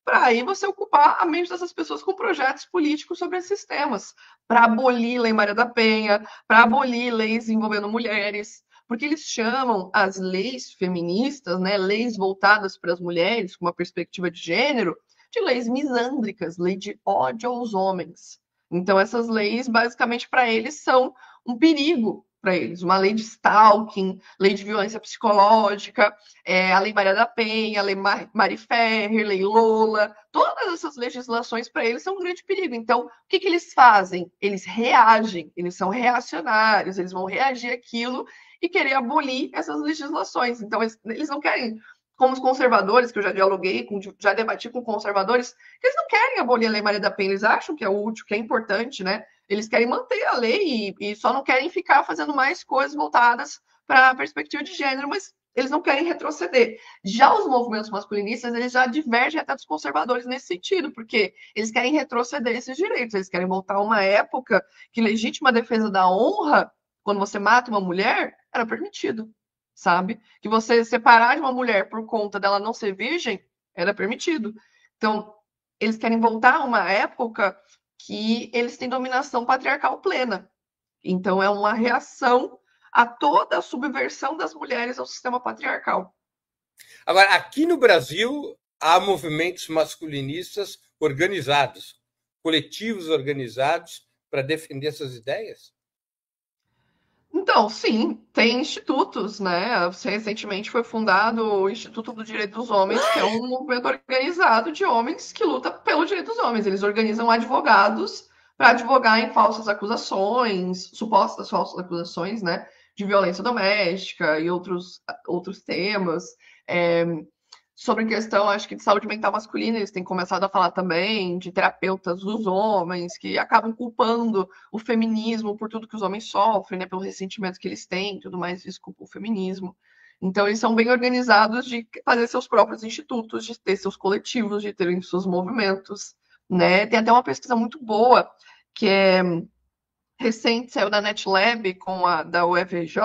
para aí você ocupar a mente dessas pessoas com projetos políticos sobre esses temas, para abolir Lei Maria da Penha, para abolir leis envolvendo mulheres, porque eles chamam as leis feministas, né, leis voltadas para as mulheres, com uma perspectiva de gênero, de leis misândricas, lei de ódio aos homens. Então, essas leis, basicamente, para eles, são um perigo para eles. Uma lei de stalking, lei de violência psicológica, a Lei Maria da Penha, a Lei Mari Ferrer, Lei Lola, todas essas legislações para eles são um grande perigo. Então, o que, que eles fazem? Eles reagem, eles são reacionários, eles vão reagir àquilo e querer abolir essas legislações. Então, eles não querem, como os conservadores, que eu já dialoguei, já debati com conservadores, eles não querem abolir a Lei Maria da Penha, eles acham que é útil, que é importante, né? Eles querem manter a lei e só não querem ficar fazendo mais coisas voltadas para a perspectiva de gênero, mas eles não querem retroceder. Já os movimentos masculinistas, eles já divergem até dos conservadores nesse sentido, porque eles querem retroceder esses direitos, eles querem voltar a uma época que legítima defesa da honra, quando você mata uma mulher, era permitido, sabe? Que você separar de uma mulher por conta dela não ser virgem, era permitido. Então, eles querem voltar a uma época que eles têm dominação patriarcal plena. Então, é uma reação a toda a subversão das mulheres ao sistema patriarcal. Agora, aqui no Brasil, há movimentos masculinistas organizados, coletivos organizados para defender essas ideias? Então, sim, tem institutos, né? Recentemente foi fundado o Instituto do Direito dos Homens, que é um movimento organizado de homens que luta pelo direito dos homens. Eles organizam advogados para advogar em falsas acusações, supostas falsas acusações, né? De violência doméstica e outros temas. É, sobre questão, acho que de saúde mental masculina, eles têm começado a falar também de terapeutas dos homens, que acabam culpando o feminismo por tudo que os homens sofrem, né, pelo ressentimento que eles têm, tudo mais, desculpa o feminismo. Então, eles são bem organizados de fazer seus próprios institutos, de ter seus coletivos, de terem seus movimentos, né? Tem até uma pesquisa muito boa, que é recente, saiu da NetLab com a da UFRJ,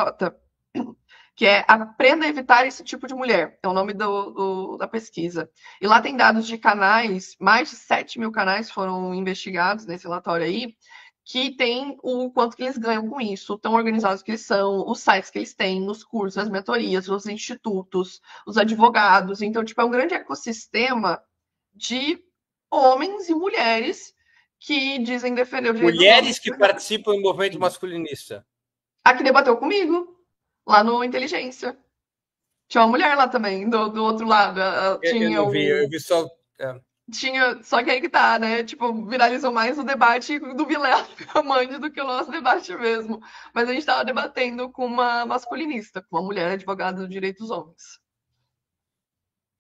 que é Aprenda a Evitar Esse Tipo de Mulher, é o nome da pesquisa. E lá tem dados de canais, mais de 7 mil canais foram investigados nesse relatório aí, que tem o quanto que eles ganham com isso, tão organizados que eles são, os sites que eles têm, os cursos, as mentorias, os institutos, os advogados. Então, tipo, é um grande ecossistema de homens e mulheres que dizem defender o direito dos homens. Mulheres que participam do movimento masculinista. A que debateu comigo, lá no Inteligência. Tinha uma mulher lá também, do outro lado. Eu Tinha não vi, o. eu vi só. É. Tinha. Só que aí que tá, né? Tipo, viralizou mais o debate do Vilela Amande do que o nosso debate mesmo. Mas a gente tava debatendo com uma masculinista, com uma mulher advogada do direito dos homens.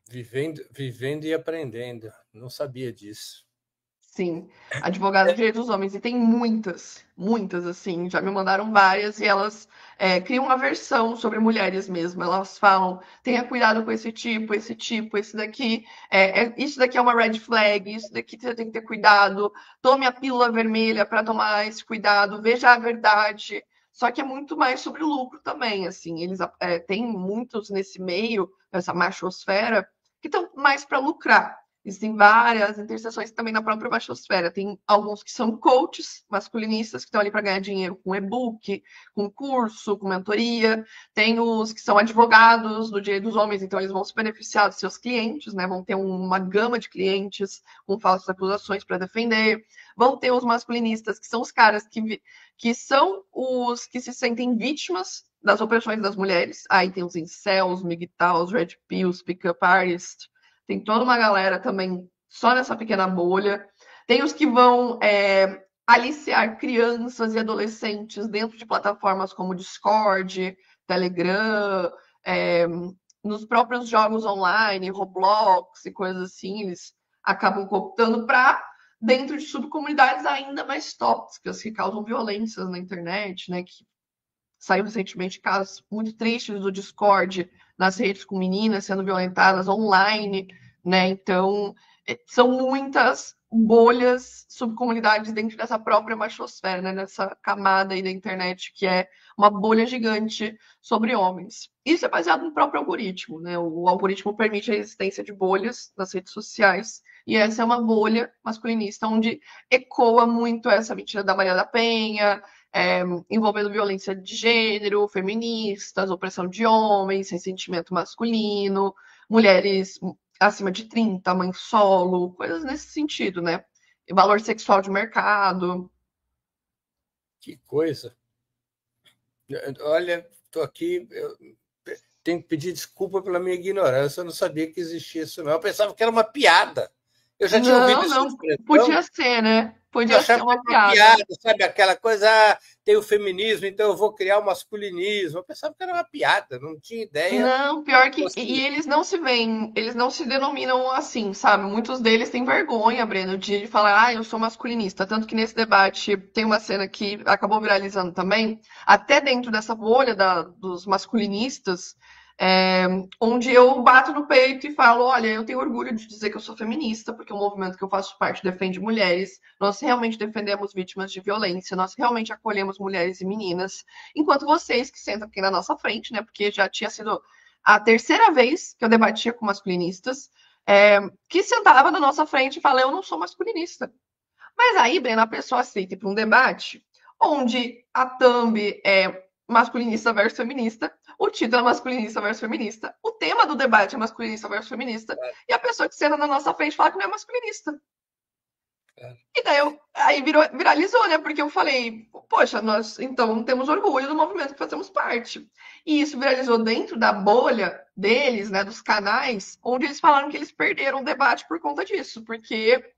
Vivendo e aprendendo. Não sabia disso. Sim, advogada do direito dos homens. E tem muitas, muitas, assim. Já me mandaram várias e elas criam uma versão sobre mulheres mesmo. Elas falam: tenha cuidado com esse tipo, esse daqui. Isso daqui é uma red flag, isso daqui você tem que ter cuidado. Tome a pílula vermelha para tomar esse cuidado, veja a verdade. Só que é muito mais sobre o lucro também, assim. Eles têm muitos nesse meio, essa machosfera, que estão mais para lucrar. Existem várias interseções também na própria machosfera. Tem alguns que são coaches masculinistas que estão ali para ganhar dinheiro com e-book, com curso, com mentoria. Tem os que são advogados do direito dos homens, então eles vão se beneficiar dos seus clientes, né? Vão ter uma gama de clientes com falsas acusações para defender. Vão ter os masculinistas, que são os caras que são os que se sentem vítimas das opressões das mulheres. Aí tem os incels, MGTOWs, Red Pills, Pickup Artists, tem toda uma galera também só nessa pequena bolha. Tem os que vão aliciar crianças e adolescentes dentro de plataformas como Discord, Telegram, nos próprios jogos online, Roblox e coisas assim, eles acabam cooptando para dentro de subcomunidades ainda mais tóxicas, que causam violências na internet, né? Que saiu recentemente casos muito tristes do Discord nas redes com meninas sendo violentadas online, né? Então, são muitas bolhas, subcomunidades dentro dessa própria machosfera, né? Nessa camada aí da internet que é uma bolha gigante sobre homens. Isso é baseado no próprio algoritmo, né? O algoritmo permite a existência de bolhas nas redes sociais e essa é uma bolha masculinista onde ecoa muito essa mentira da Maria da Penha, envolvendo violência de gênero, feministas, opressão de homens, ressentimento masculino, mulheres acima de 30, mãe solo, coisas nesse sentido, né? E valor sexual de mercado. Que coisa. Olha, estou aqui, eu tenho que pedir desculpa pela minha ignorância, eu não sabia que existia isso, não. Eu pensava que era uma piada. Eu já tinha ouvido essa Não, expressão. podia ser, né? Eu Podia ser achava que uma era uma piada. piada, sabe? Aquela coisa, tem o feminismo, então eu vou criar o masculinismo. Eu pensava que era uma piada, não tinha ideia Não, que pior que. E fosse. eles não se veem, eles não se denominam assim, sabe? Muitos deles têm vergonha, Breno, de falar, eu sou masculinista. Tanto que nesse debate tem uma cena que acabou viralizando também, até dentro dessa bolha dos masculinistas, onde eu bato no peito e falo: olha, eu tenho orgulho de dizer que eu sou feminista, porque o movimento que eu faço parte defende mulheres, nós realmente defendemos vítimas de violência, nós realmente acolhemos mulheres e meninas, enquanto vocês que sentam aqui na nossa frente, né, porque já tinha sido a terceira vez que eu debatia com masculinistas, que sentava na nossa frente e fala: eu não sou masculinista. Mas aí, Breno, a pessoa aceita para um debate onde a thumb é masculinista versus feminista, o título é masculinista versus feminista, o tema do debate é masculinista versus feminista, e a pessoa que senta na nossa frente fala que não é masculinista. E daí aí viralizou, né? Porque eu falei, poxa, nós então temos orgulho do movimento que fazemos parte. E isso viralizou dentro da bolha deles, né? Dos canais, onde eles falaram que eles perderam o debate por conta disso, porque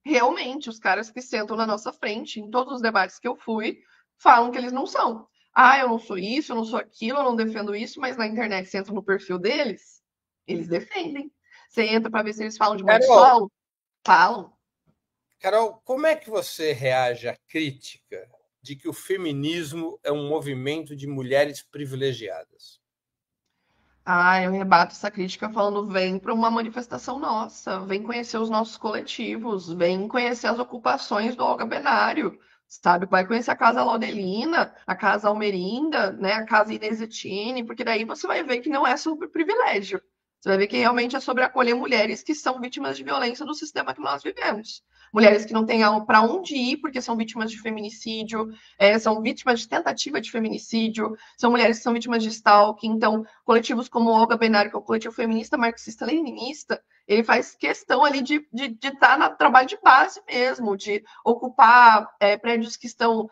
realmente os caras que sentam na nossa frente, em todos os debates que eu fui, falam que eles não são. Eu não sou isso, eu não sou aquilo, eu não defendo isso, mas na internet você entra no perfil deles, eles defendem. Você entra para ver se eles falam de mãe Carol, solo, falam. Carol, como é que você reage à crítica de que o feminismo é um movimento de mulheres privilegiadas? Eu rebato essa crítica falando: vem para uma manifestação nossa, vem conhecer os nossos coletivos, vem conhecer as ocupações do Olga Benário, sabe? Vai conhecer a Casa Laudelina, a Casa Almerinda, né? A Casa Inês Etine, porque daí você vai ver que não é sobre privilégio. Você vai ver que realmente é sobre acolher mulheres que são vítimas de violência do sistema que nós vivemos. Mulheres que não têm para onde ir porque são vítimas de feminicídio, são vítimas de tentativa de feminicídio, são mulheres que são vítimas de stalking. Então, coletivos como o Olga Benário, que é o coletivo feminista marxista-leninista, ele faz questão ali de estar no trabalho de base mesmo, de ocupar prédios que estão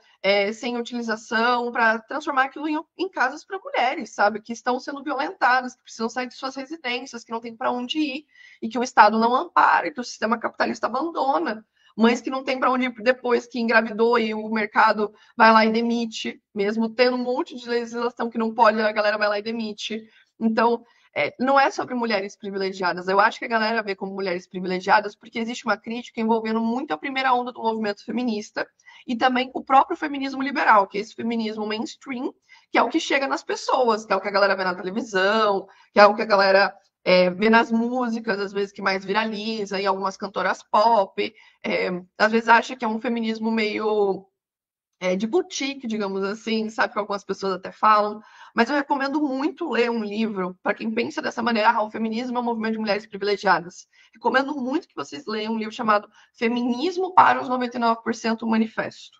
sem utilização, para transformar aquilo em casas para mulheres, sabe? Que estão sendo violentadas, que precisam sair de suas residências, que não tem para onde ir, e que o Estado não ampara, e que o sistema capitalista abandona. Mães que não têm para onde ir depois que engravidou e o mercado vai lá e demite, mesmo tendo um monte de legislação que não pode, a galera vai lá e demite. Então, não é sobre mulheres privilegiadas. Eu acho que a galera vê como mulheres privilegiadas porque existe uma crítica envolvendo muito a primeira onda do movimento feminista e também o próprio feminismo liberal, que é esse feminismo mainstream, que é o que chega nas pessoas, que é o que a galera vê na televisão, que é o que a galera vê nas músicas, às vezes que mais viraliza, em algumas cantoras pop. Às vezes acha que é um feminismo meio de boutique, digamos assim, sabe que algumas pessoas até falam, mas eu recomendo muito ler um livro para quem pensa dessa maneira: o feminismo é um movimento de mulheres privilegiadas. Recomendo muito que vocês leiam um livro chamado Feminismo para os 99% Manifesto.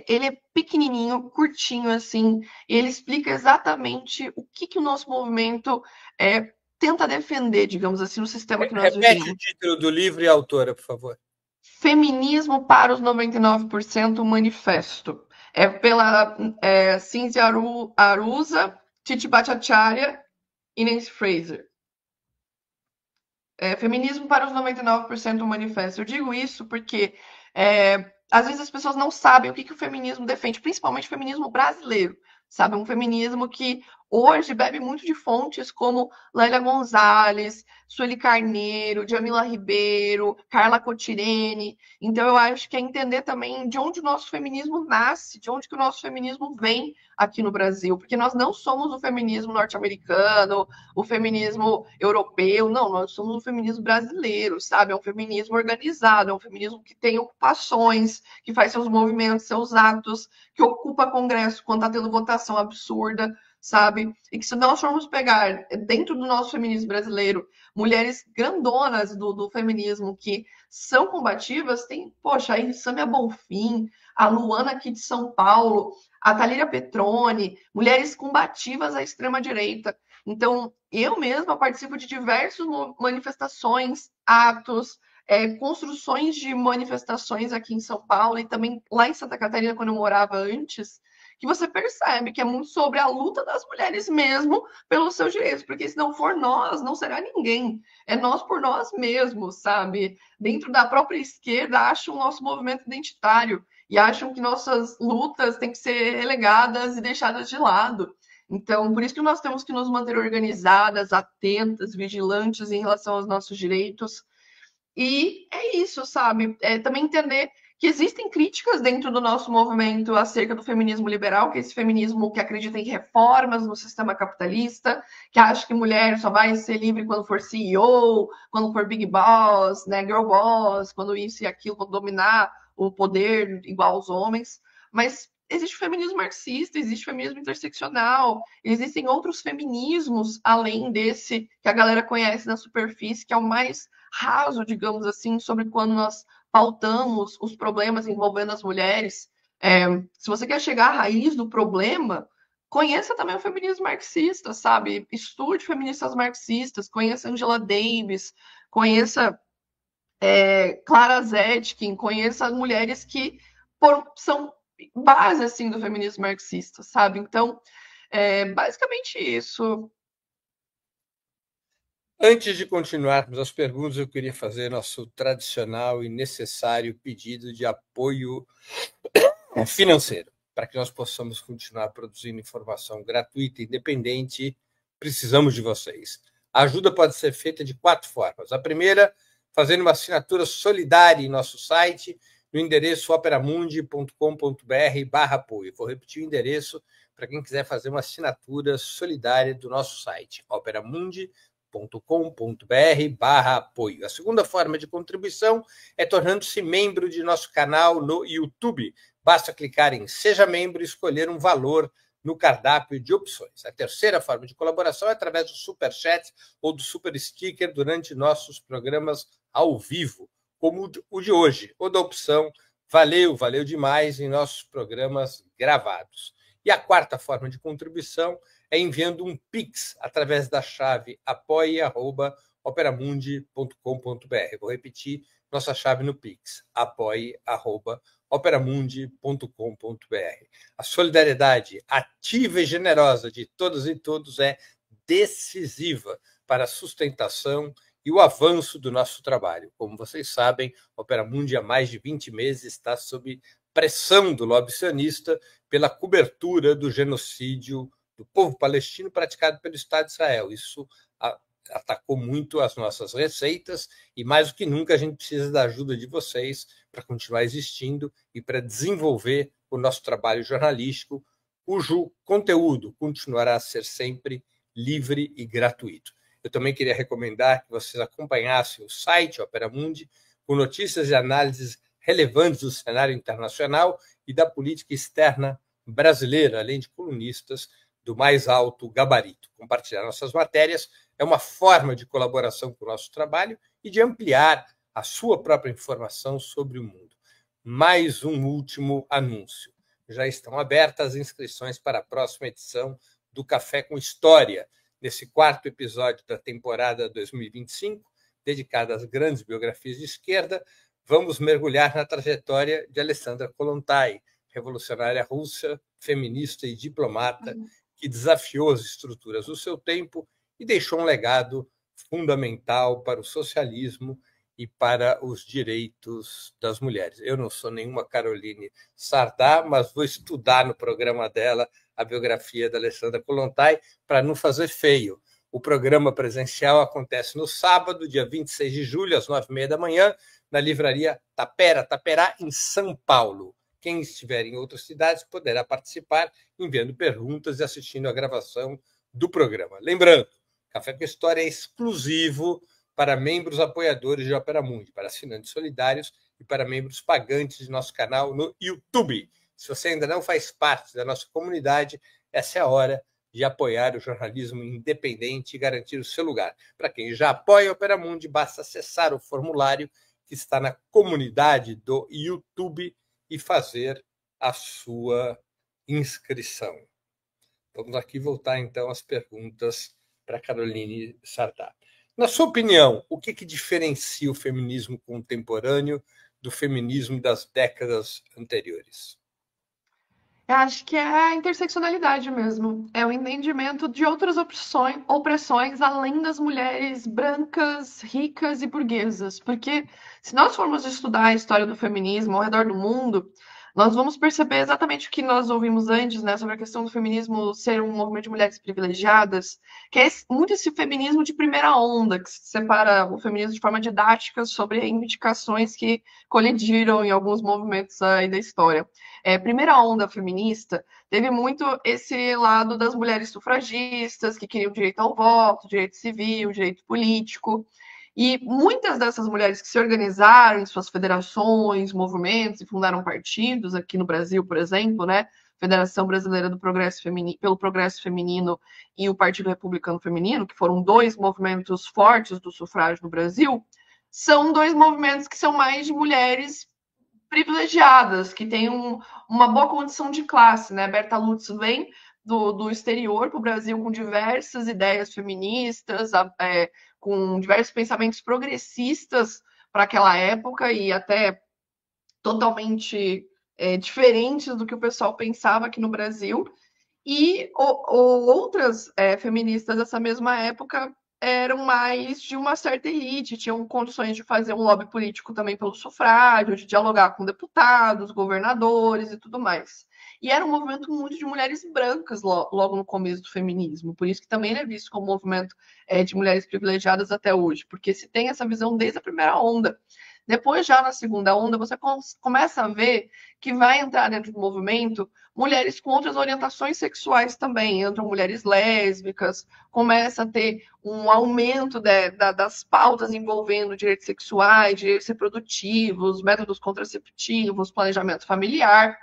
Ele é pequenininho, curtinho assim, e ele explica exatamente o que o nosso movimento tenta defender, digamos assim, no sistema que nós Repete o vivemos. título do livro e a autora, por favor. Feminismo para os 99% Manifesto. É pela Cynthia Arusa, Titi Bhattacharya e Nancy Fraser. Feminismo para os 99% do manifesto. Eu digo isso porque às vezes as pessoas não sabem o que o feminismo defende, principalmente o feminismo brasileiro, sabe? Um feminismo que hoje bebe muito de fontes como Lélia Gonzalez, Sueli Carneiro, Djamila Ribeiro, Carla Cotirene. Então eu acho que é entender também de onde o nosso feminismo nasce, de onde que o nosso feminismo vem aqui no Brasil, porque nós não somos o feminismo norte-americano, o feminismo europeu, não, nós somos um feminismo brasileiro, sabe? É um feminismo organizado, é um feminismo que tem ocupações, que faz seus movimentos, seus atos, que ocupa congresso quando está tendo votação absurda, sabe? E que se nós formos pegar dentro do nosso feminismo brasileiro mulheres grandonas do feminismo que são combativas, tem, poxa, a Samia Bonfim, a Luana aqui de São Paulo, a Thalíria Petroni, mulheres combativas à extrema-direita. Então, eu mesma participo de diversas manifestações, atos, construções de manifestações aqui em São Paulo e também lá em Santa Catarina, quando eu morava antes, que você percebe que é muito sobre a luta das mulheres mesmo pelos seus direitos, porque se não for nós, não será ninguém. É nós por nós mesmos, sabe? Dentro da própria esquerda, acham o nosso movimento identitário e acham que nossas lutas têm que ser relegadas e deixadas de lado. Então, por isso que nós temos que nos manter organizadas, atentas, vigilantes em relação aos nossos direitos. E é isso, sabe? Também entender que existem críticas dentro do nosso movimento acerca do feminismo liberal, que é esse feminismo que acredita em reformas no sistema capitalista, que acha que mulher só vai ser livre quando for CEO, quando for Big Boss, né, Girl Boss, quando isso e aquilo, quando dominar o poder igual aos homens. Mas existe o feminismo marxista, existe o feminismo interseccional, existem outros feminismos além desse que a galera conhece na superfície, que é o mais raso, digamos assim, sobre quando nós pautamos os problemas envolvendo as mulheres. Se você quer chegar à raiz do problema, conheça também o feminismo marxista, sabe? Estude feministas marxistas, conheça Angela Davis, conheça Clara Zetkin, conheça mulheres que são base assim do feminismo marxista, sabe? Então, basicamente isso. Antes de continuarmos as perguntas, eu queria fazer nosso tradicional e necessário pedido de apoio financeiro. Para que nós possamos continuar produzindo informação gratuita e independente, precisamos de vocês. A ajuda pode ser feita de 4 formas. A primeira, fazendo uma assinatura solidária em nosso site, no endereço operamundi.com.br/apoio. Vou repetir o endereço para quem quiser fazer uma assinatura solidária do nosso site, operamundi.com.br/apoio. A segunda forma de contribuição é tornando-se membro de nosso canal no YouTube. Basta clicar em Seja Membro e escolher um valor no cardápio de opções. A terceira forma de colaboração é através do Superchat ou do Super Sticker durante nossos programas ao vivo, como o de hoje, ou da opção Valeu, valeu demais em nossos programas gravados. E a quarta forma de contribuição é enviando um Pix através da chave apoie@operamundi.com.br. Vou repetir nossa chave no Pix, apoie@operamundi.com.br. A solidariedade ativa e generosa de todas e todos é decisiva para a sustentação e o avanço do nosso trabalho. Como vocês sabem, a Operamundi há mais de 20 meses está sob pressão do lobby sionista pela cobertura do genocídio do povo palestino praticado pelo Estado de Israel. Isso atacou muito as nossas receitas e, mais do que nunca, a gente precisa da ajuda de vocês para continuar existindo e para desenvolver o nosso trabalho jornalístico, cujo conteúdo continuará a ser sempre livre e gratuito. Eu também queria recomendar que vocês acompanhassem o site Operamundi com notícias e análises relevantes do cenário internacional e da política externa brasileira, além de colunistas do mais alto gabarito. Compartilhar nossas matérias é uma forma de colaboração com o nosso trabalho e de ampliar a sua própria informação sobre o mundo. Mais um último anúncio. Já estão abertas as inscrições para a próxima edição do Café com História, nesse 4º episódio da temporada 2025, dedicado às grandes biografias de esquerda. Vamos mergulhar na trajetória de Alessandra Kollontai, revolucionária russa, feminista e diplomata, que desafiou as estruturas do seu tempo e deixou um legado fundamental para o socialismo e para os direitos das mulheres. Eu não sou nenhuma Caroline Sardá, mas vou estudar no programa dela a biografia da Alessandra Kollontai para não fazer feio. O programa presencial acontece no sábado, dia 26 de julho, às 9h30 da manhã, na livraria Taperá, em São Paulo. Quem estiver em outras cidades poderá participar enviando perguntas e assistindo a gravação do programa. Lembrando, Café com História é exclusivo para membros apoiadores de Ópera Mundi, para assinantes solidários e para membros pagantes de nosso canal no YouTube. Se você ainda não faz parte da nossa comunidade, essa é a hora de apoiar o jornalismo independente e garantir o seu lugar. Para quem já apoia a Ópera Mundi, basta acessar o formulário que está na comunidade do YouTube e fazer a sua inscrição. Vamos aqui voltar, então, às perguntas para Caroline Sardá. Na sua opinião, o que diferencia o feminismo contemporâneo do feminismo das décadas anteriores? Eu acho que é a interseccionalidade mesmo. É o entendimento de outras opressões além das mulheres brancas, ricas e burguesas. Porque se nós formos estudar a história do feminismo ao redor do mundo, nós vamos perceber exatamente o que nós ouvimos antes, né, sobre a questão do feminismo ser um movimento de mulheres privilegiadas, que é muito esse feminismo de primeira onda, que separa o feminismo de forma didática sobre reivindicações que colidiram em alguns movimentos aí da história. Primeira onda feminista teve muito esse lado das mulheres sufragistas, que queriam direito ao voto, direito civil, direito político. E muitas dessas mulheres que se organizaram em suas federações, movimentos e fundaram partidos, aqui no Brasil, por exemplo, né? Federação Brasileira do Progresso Feminino, pelo Progresso Feminino e o Partido Republicano Feminino, que foram dois movimentos fortes do sufrágio no Brasil, são dois movimentos que são mais de mulheres privilegiadas, que têm uma boa condição de classe, né? Berta Lutz vem do exterior para o Brasil com diversas ideias feministas, com diversos pensamentos progressistas para aquela época e até totalmente diferentes do que o pessoal pensava aqui no Brasil. E outras feministas dessa mesma época eram mais de uma certa elite, tinham condições de fazer um lobby político também pelo sufrágio, de dialogar com deputados, governadores e tudo mais. E era um movimento muito de mulheres brancas logo no começo do feminismo, por isso que também é visto como um movimento de mulheres privilegiadas até hoje, porque se tem essa visão desde a primeira onda. Depois, já na segunda onda, você começa a ver que vai entrar dentro do movimento mulheres com outras orientações sexuais também. Entram mulheres lésbicas, começa a ter um aumento das pautas envolvendo direitos sexuais, direitos reprodutivos, métodos contraceptivos, planejamento familiar.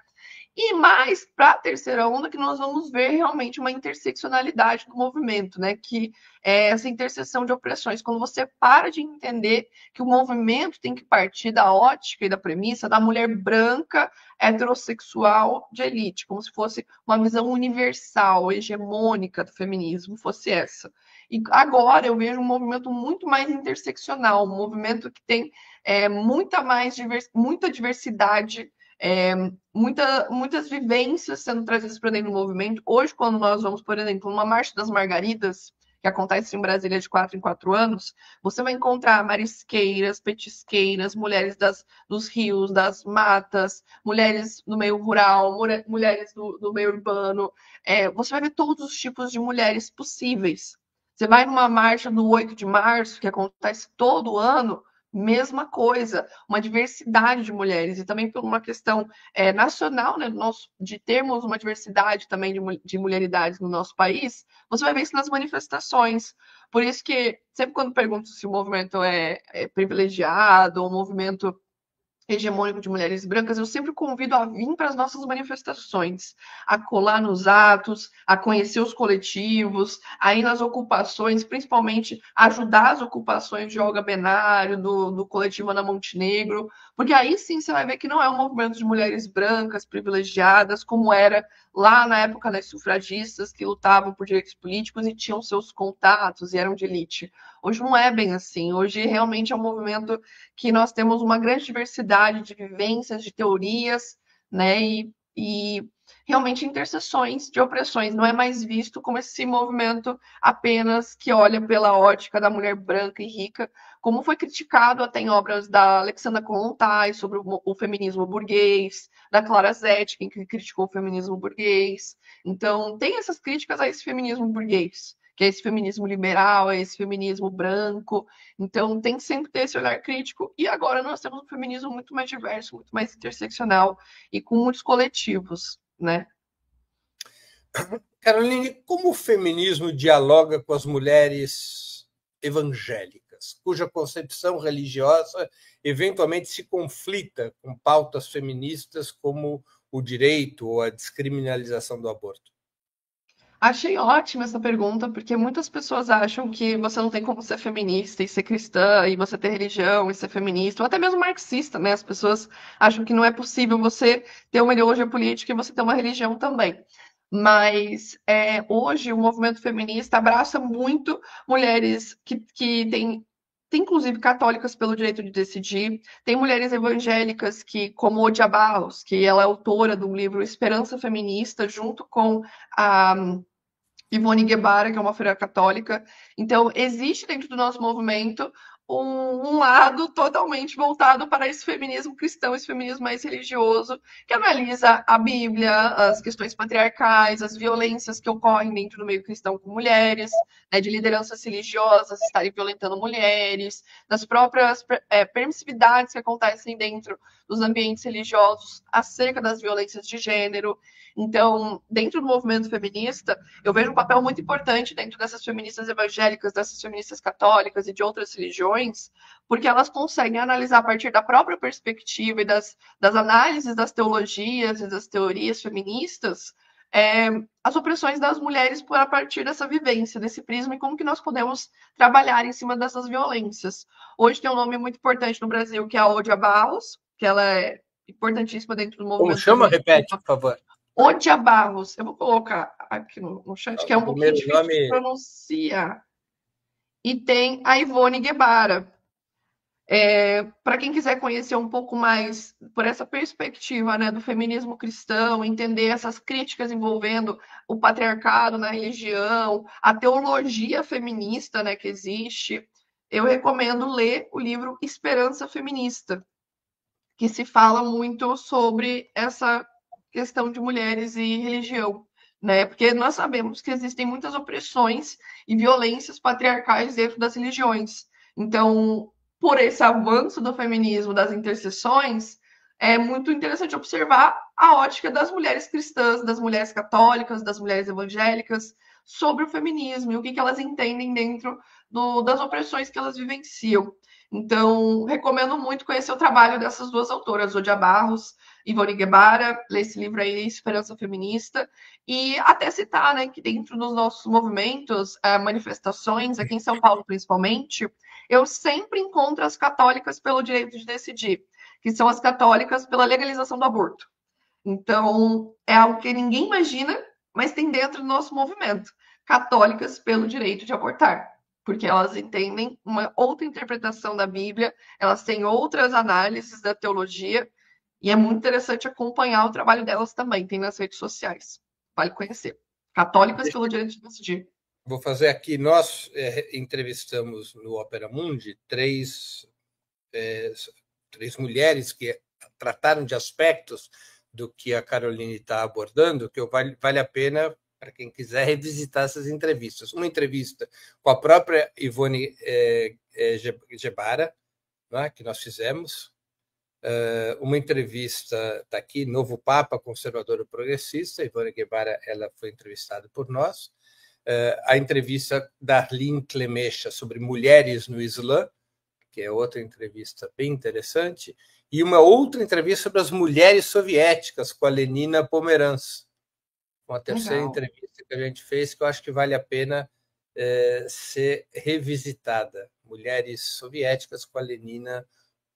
E mais para a terceira onda, que nós vamos ver realmente uma interseccionalidade do movimento, né? Que é essa interseção de opressões. Quando você para de entender que o movimento tem que partir da ótica e da premissa da mulher branca, heterossexual de elite, como se fosse uma visão universal, hegemônica do feminismo, fosse essa. E agora eu vejo um movimento muito mais interseccional, um movimento que tem muita diversidade, muitas vivências sendo trazidas para dentro do movimento. Hoje, quando nós vamos, por exemplo, numa Marcha das Margaridas, que acontece em Brasília de 4 em 4 anos, você vai encontrar marisqueiras, petisqueiras, mulheres dos rios, das matas, mulheres do meio rural, mulheres do meio urbano. Você vai ver todos os tipos de mulheres possíveis. Você vai numa marcha do 8 de março, que acontece todo ano, mesma coisa, uma diversidade de mulheres, e também por uma questão nacional, né, de termos uma diversidade também de mulheridades no nosso país, você vai ver isso nas manifestações. Por isso que, sempre quando pergunto se o movimento é privilegiado ou um movimento hegemônico de mulheres brancas, eu sempre convido a vir para as nossas manifestações, a colar nos atos, a conhecer os coletivos, a ir nas ocupações, principalmente ajudar as ocupações de Olga Benário, do coletivo Ana Montenegro, porque aí sim você vai ver que não é um movimento de mulheres brancas, privilegiadas, como era lá na época das sufragistas, que lutavam por direitos políticos e tinham seus contatos e eram de elite. Hoje não é bem assim. Hoje realmente é um movimento que nós temos uma grande diversidade de vivências, de teorias, né? e realmente interseções de opressões. Não é mais visto como esse movimento apenas que olha pela ótica da mulher branca e rica, como foi criticado até em obras da Alexandra Kollontai sobre o feminismo burguês, da Clara Zetkin, que criticou o feminismo burguês. Então, tem essas críticas a esse feminismo burguês, que é esse feminismo liberal, é esse feminismo branco. Então, tem que sempre ter esse olhar crítico. E agora nós temos um feminismo muito mais diverso, muito mais interseccional e com muitos coletivos, né? Caroline, como o feminismo dialoga com as mulheres evangélicas, cuja concepção religiosa eventualmente se conflita com pautas feministas como o direito ou a descriminalização do aborto? Achei ótima essa pergunta, porque muitas pessoas acham que você não tem como ser feminista e ser cristã, e você ter religião e ser feminista, ou até mesmo marxista, né? As pessoas acham que não é possível você ter uma ideologia política e você ter uma religião também. Mas hoje o movimento feminista abraça muito mulheres que tem inclusive católicas pelo direito de decidir, tem mulheres evangélicas que, como Odia Barros, que ela é autora do livro Esperança Feminista, junto com a Ivone Guevara, que é uma freira católica. Então, existe dentro do nosso movimento um lado totalmente voltado para esse feminismo cristão, esse feminismo mais religioso, que analisa a Bíblia, as questões patriarcais, as violências que ocorrem dentro do meio cristão com mulheres, né, de lideranças religiosas estarem violentando mulheres, das próprias permissividades que acontecem dentro dos ambientes religiosos acerca das violências de gênero. Então, dentro do movimento feminista, eu vejo um papel muito importante dentro dessas feministas evangélicas, dessas feministas católicas e de outras religiões, porque elas conseguem analisar a partir da própria perspectiva e das análises das teologias e das teorias feministas as opressões das mulheres a partir dessa vivência, desse prisma, e como que nós podemos trabalhar em cima dessas violências. Hoje tem um nome muito importante no Brasil, que é a Odia Barros, que ela é importantíssima dentro do Como movimento chama? feminista. Repete, por favor. Odia Barros, eu vou colocar aqui no chat, que é O um pouquinho primeiro difícil de nome. pronunciar. E tem a Ivone Guevara. Para quem quiser conhecer um pouco mais por essa perspectiva, né, do feminismo cristão, entender essas críticas envolvendo o patriarcado na religião, a teologia feminista, né, que existe, eu recomendo ler o livro Esperança Feminista, que se fala muito sobre essa questão de mulheres e religião, né? Porque nós sabemos que existem muitas opressões e violências patriarcais dentro das religiões. Então, por esse avanço do feminismo, das interseções, é muito interessante observar a ótica das mulheres cristãs, das mulheres católicas, das mulheres evangélicas sobre o feminismo e o que elas entendem dentro das opressões que elas vivenciam. Então, recomendo muito conhecer o trabalho dessas duas autoras, Odia Barros e Ivone Guevara, ler esse livro aí, Esperança Feminista, e até citar, né, que dentro dos nossos movimentos, manifestações, aqui em São Paulo principalmente, eu sempre encontro as católicas pelo direito de decidir, que são as católicas pela legalização do aborto. Então, é algo que ninguém imagina, mas tem dentro do nosso movimento. Católicas pelo direito de abortar, porque elas entendem uma outra interpretação da Bíblia, elas têm outras análises da teologia, e é muito interessante acompanhar o trabalho delas também, tem nas redes sociais. Vale conhecer. Católicas pelo direito de decidir. Vou fazer aqui. Nós entrevistamos no Opera Mundi três mulheres que trataram de aspectos do que a Caroline está abordando, que vale a pena para quem quiser revisitar essas entrevistas. Uma entrevista com a própria Ivone Guevara, né, que nós fizemos, uma entrevista, está aqui, Novo Papa, Conservador ou Progressista, Ivone Guevara, ela foi entrevistada por nós, a entrevista da Arlene Clemecha sobre mulheres no Islã, que é outra entrevista bem interessante, e uma outra entrevista sobre as mulheres soviéticas com a Lenina Pomeranz, uma terceira entrevista que a gente fez, que eu acho que vale a pena ser revisitada. Mulheres soviéticas com a Lenina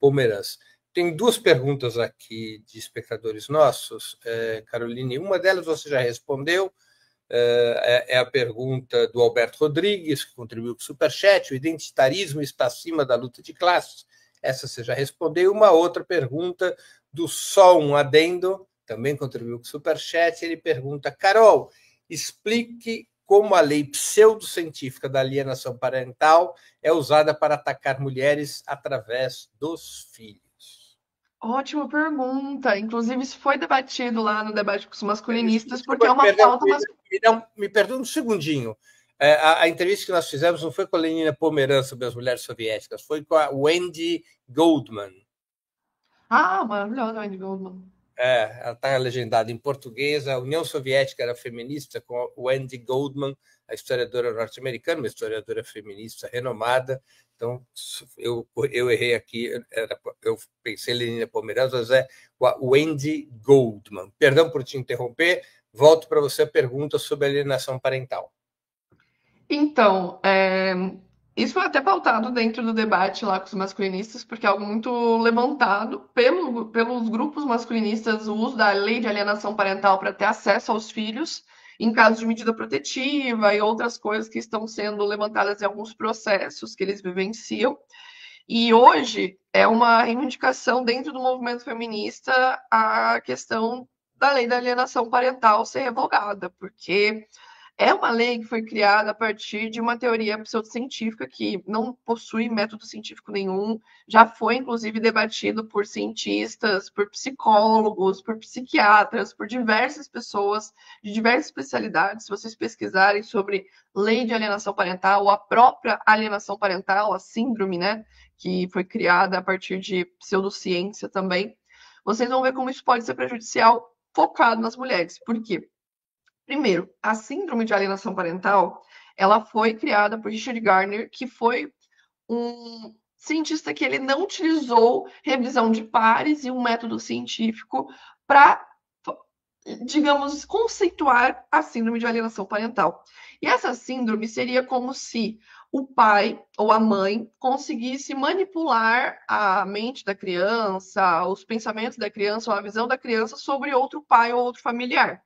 Pomeranz. Tem duas perguntas aqui de espectadores nossos, Caroline. Uma delas você já respondeu, é a pergunta do Alberto Rodrigues, que contribuiu com o Superchat: o identitarismo está acima da luta de classes? Essa você já respondeu. Uma outra pergunta do Só um Adendo, também contribuiu com o Superchat. Ele pergunta: Carol, explique como a lei pseudocientífica da alienação parental é usada para atacar mulheres através dos filhos. Ótima pergunta. Inclusive, isso foi debatido lá no debate com os masculinistas, porque é uma Perdão, pauta me perdoa um segundinho. A entrevista que nós fizemos não foi com a Lenina Pomeran sobre as mulheres soviéticas, foi com a Wendy Goldman. Ah, maravilhosa, Wendy Goldman. Ela está legendada em português. A União Soviética era feminista, com a Wendy Goldman, a historiadora norte-americana, uma historiadora feminista renomada. Então, eu errei aqui, eu pensei em Lenina Pomeranz, mas é a Wendy Goldman. Perdão por te interromper, volto para você a pergunta sobre alienação parental. Então, isso foi até pautado dentro do debate lá com os masculinistas, porque é algo muito levantado pelos grupos masculinistas, o uso da lei de alienação parental para ter acesso aos filhos, em caso de medida protetiva e outras coisas que estão sendo levantadas em alguns processos que eles vivenciam. E hoje é uma reivindicação dentro do movimento feminista a questão da lei da alienação parental ser revogada, porque é uma lei que foi criada a partir de uma teoria pseudocientífica que não possui método científico nenhum, já foi inclusive debatido por cientistas, por psicólogos, por psiquiatras, por diversas pessoas de diversas especialidades. Se vocês pesquisarem sobre lei de alienação parental, ou a própria alienação parental, a síndrome, né, que foi criada a partir de pseudociência também, vocês vão ver como isso pode ser prejudicial focado nas mulheres. Por quê? Primeiro, a síndrome de alienação parental, ela foi criada por Richard Gardner, que foi um cientista que ele não utilizou revisão de pares e um método científico para, digamos, conceituar a síndrome de alienação parental. E essa síndrome seria como se o pai ou a mãe conseguisse manipular a mente da criança, os pensamentos da criança ou a visão da criança sobre outro pai ou outro familiar.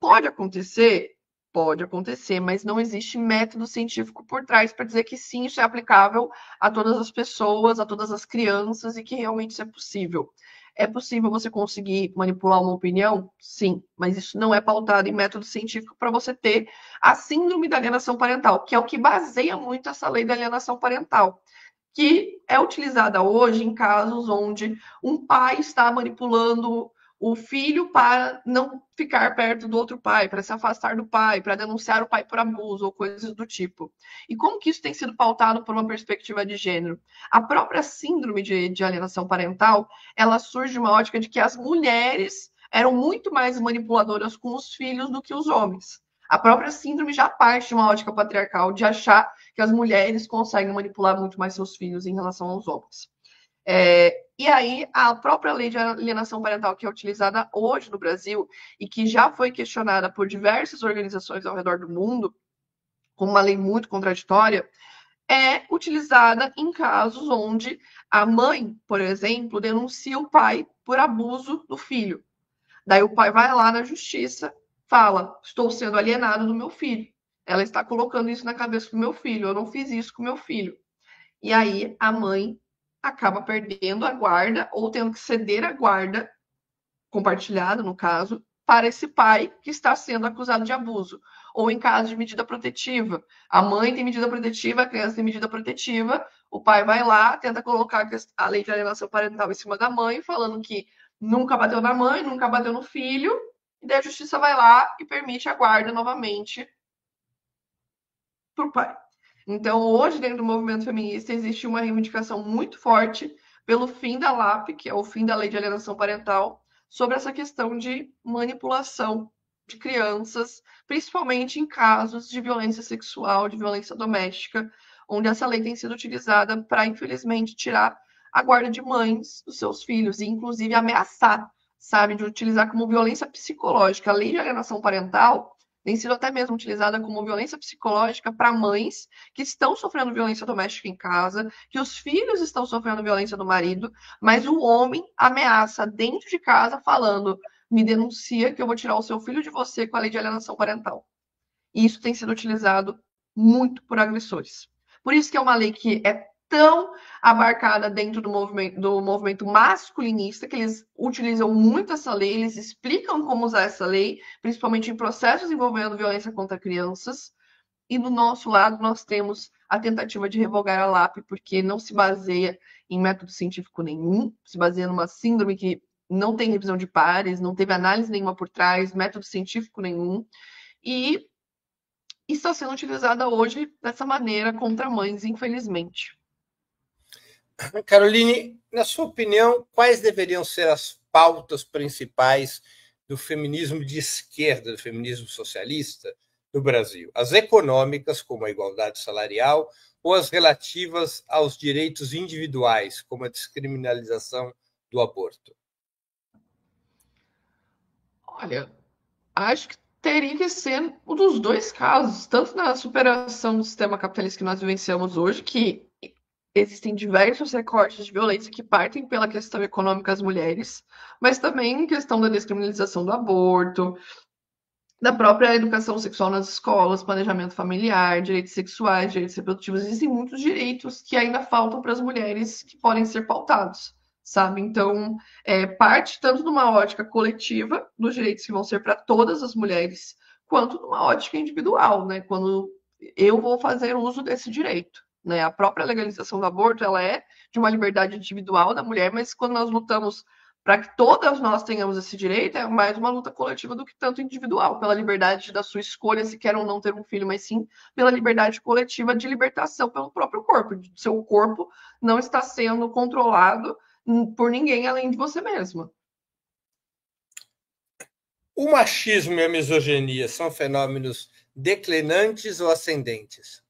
Pode acontecer? Pode acontecer, mas não existe método científico por trás para dizer que sim, isso é aplicável a todas as pessoas, a todas as crianças e que realmente isso é possível. É possível você conseguir manipular uma opinião? Sim, mas isso não é pautado em método científico para você ter a síndrome da alienação parental, que é o que baseia muito essa lei da alienação parental, que é utilizada hoje em casos onde um pai está manipulando o filho para não ficar perto do outro pai, para se afastar do pai, para denunciar o pai por abuso ou coisas do tipo. E como que isso tem sido pautado por uma perspectiva de gênero? A própria síndrome de alienação parental, ela surge de uma ótica de que as mulheres eram muito mais manipuladoras com os filhos do que os homens. A própria síndrome já parte de uma ótica patriarcal de achar que as mulheres conseguem manipular muito mais seus filhos em relação aos homens. E aí, a própria lei de alienação parental que é utilizada hoje no Brasil e que já foi questionada por diversas organizações ao redor do mundo, como uma lei muito contraditória, é utilizada em casos onde a mãe, por exemplo, denuncia o pai por abuso do filho. Daí o pai vai lá na justiça, fala: estou sendo alienado do meu filho. Ela está colocando isso na cabeça do meu filho. Eu não fiz isso com meu filho. E aí a mãe acaba perdendo a guarda ou tendo que ceder a guarda, compartilhada no caso, para esse pai que está sendo acusado de abuso. Ou em caso de medida protetiva. A mãe tem medida protetiva, a criança tem medida protetiva, o pai vai lá, tenta colocar a lei de alienação parental em cima da mãe, falando que nunca bateu na mãe, nunca bateu no filho, e daí a justiça vai lá e permite a guarda novamente para o pai. Então, hoje, dentro do movimento feminista, existe uma reivindicação muito forte pelo fim da LAP, que é o fim da Lei de Alienação Parental, sobre essa questão de manipulação de crianças, principalmente em casos de violência sexual, de violência doméstica, onde essa lei tem sido utilizada para, infelizmente, tirar a guarda de mães dos seus filhos e, inclusive, ameaçar, sabe, de utilizar como violência psicológica. A lei de alienação parental tem sido até mesmo utilizada como violência psicológica para mães que estão sofrendo violência doméstica em casa, que os filhos estão sofrendo violência do marido, mas o homem ameaça dentro de casa falando: me denuncia que eu vou tirar o seu filho de você com a lei de alienação parental. E isso tem sido utilizado muito por agressores. Por isso que é uma lei que é tão abarcada dentro do movimento masculinista, que eles utilizam muito essa lei, eles explicam como usar essa lei, principalmente em processos envolvendo violência contra crianças. E do nosso lado, nós temos a tentativa de revogar a LAP, porque não se baseia em método científico nenhum, se baseia numa síndrome que não tem revisão de pares, não teve análise nenhuma por trás, método científico nenhum, e está sendo utilizada hoje dessa maneira contra mães, infelizmente. Caroline, na sua opinião, quais deveriam ser as pautas principais do feminismo de esquerda, do feminismo socialista no Brasil? As econômicas, como a igualdade salarial, ou as relativas aos direitos individuais, como a descriminalização do aborto? Olha, acho que teria que ser um dos dois casos, tanto na superação do sistema capitalista que nós vivenciamos hoje, que existem diversos recortes de violência que partem pela questão econômica às mulheres, mas também em questão da descriminalização do aborto, da própria educação sexual nas escolas, planejamento familiar, direitos sexuais, direitos reprodutivos. Existem muitos direitos que ainda faltam para as mulheres que podem ser pautados, sabe? Então, parte tanto de uma ótica coletiva, dos direitos que vão ser para todas as mulheres, quanto de uma ótica individual, né? Quando eu vou fazer uso desse direito. Né? A própria legalização do aborto ela é de uma liberdade individual da mulher, mas quando nós lutamos para que todas nós tenhamos esse direito, é mais uma luta coletiva do que tanto individual, pela liberdade da sua escolha, se quer ou não ter um filho, mas sim pela liberdade coletiva de libertação pelo próprio corpo. Seu corpo não está sendo controlado por ninguém além de você mesma. O machismo e a misoginia são fenômenos declinantes ou ascendentes?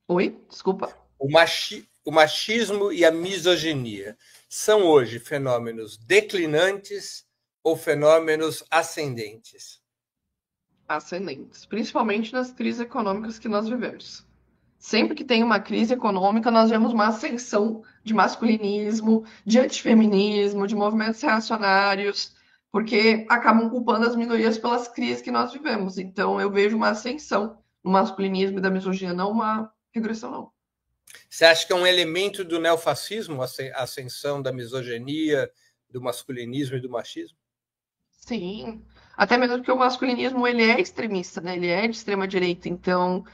Oi? Desculpa. O machismo e a misoginia são hoje fenômenos declinantes ou fenômenos ascendentes? Ascendentes, principalmente nas crises econômicas que nós vivemos. Sempre que tem uma crise econômica, nós vemos uma ascensão de masculinismo, de antifeminismo, de movimentos reacionários, porque acabam culpando as minorias pelas crises que nós vivemos. Então, eu vejo uma ascensão do masculinismo e da misoginia, não uma regressão, não. Você acha que é um elemento do neofascismo, a ascensão da misoginia, do masculinismo e do machismo? Sim, até mesmo porque o masculinismo ele é extremista, né? Ele é de extrema direita, então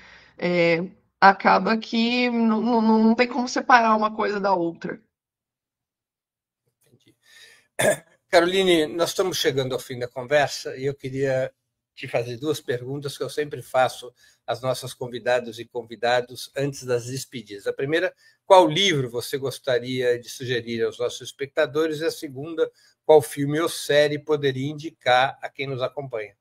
acaba que não tem como separar uma coisa da outra. Entendi. Caroline, nós estamos chegando ao fim da conversa e eu queria te fazer duas perguntas que eu sempre faço às nossas convidadas e convidados antes das despedidas. A primeira, qual livro você gostaria de sugerir aos nossos espectadores? E a segunda, qual filme ou série poderia indicar a quem nos acompanha?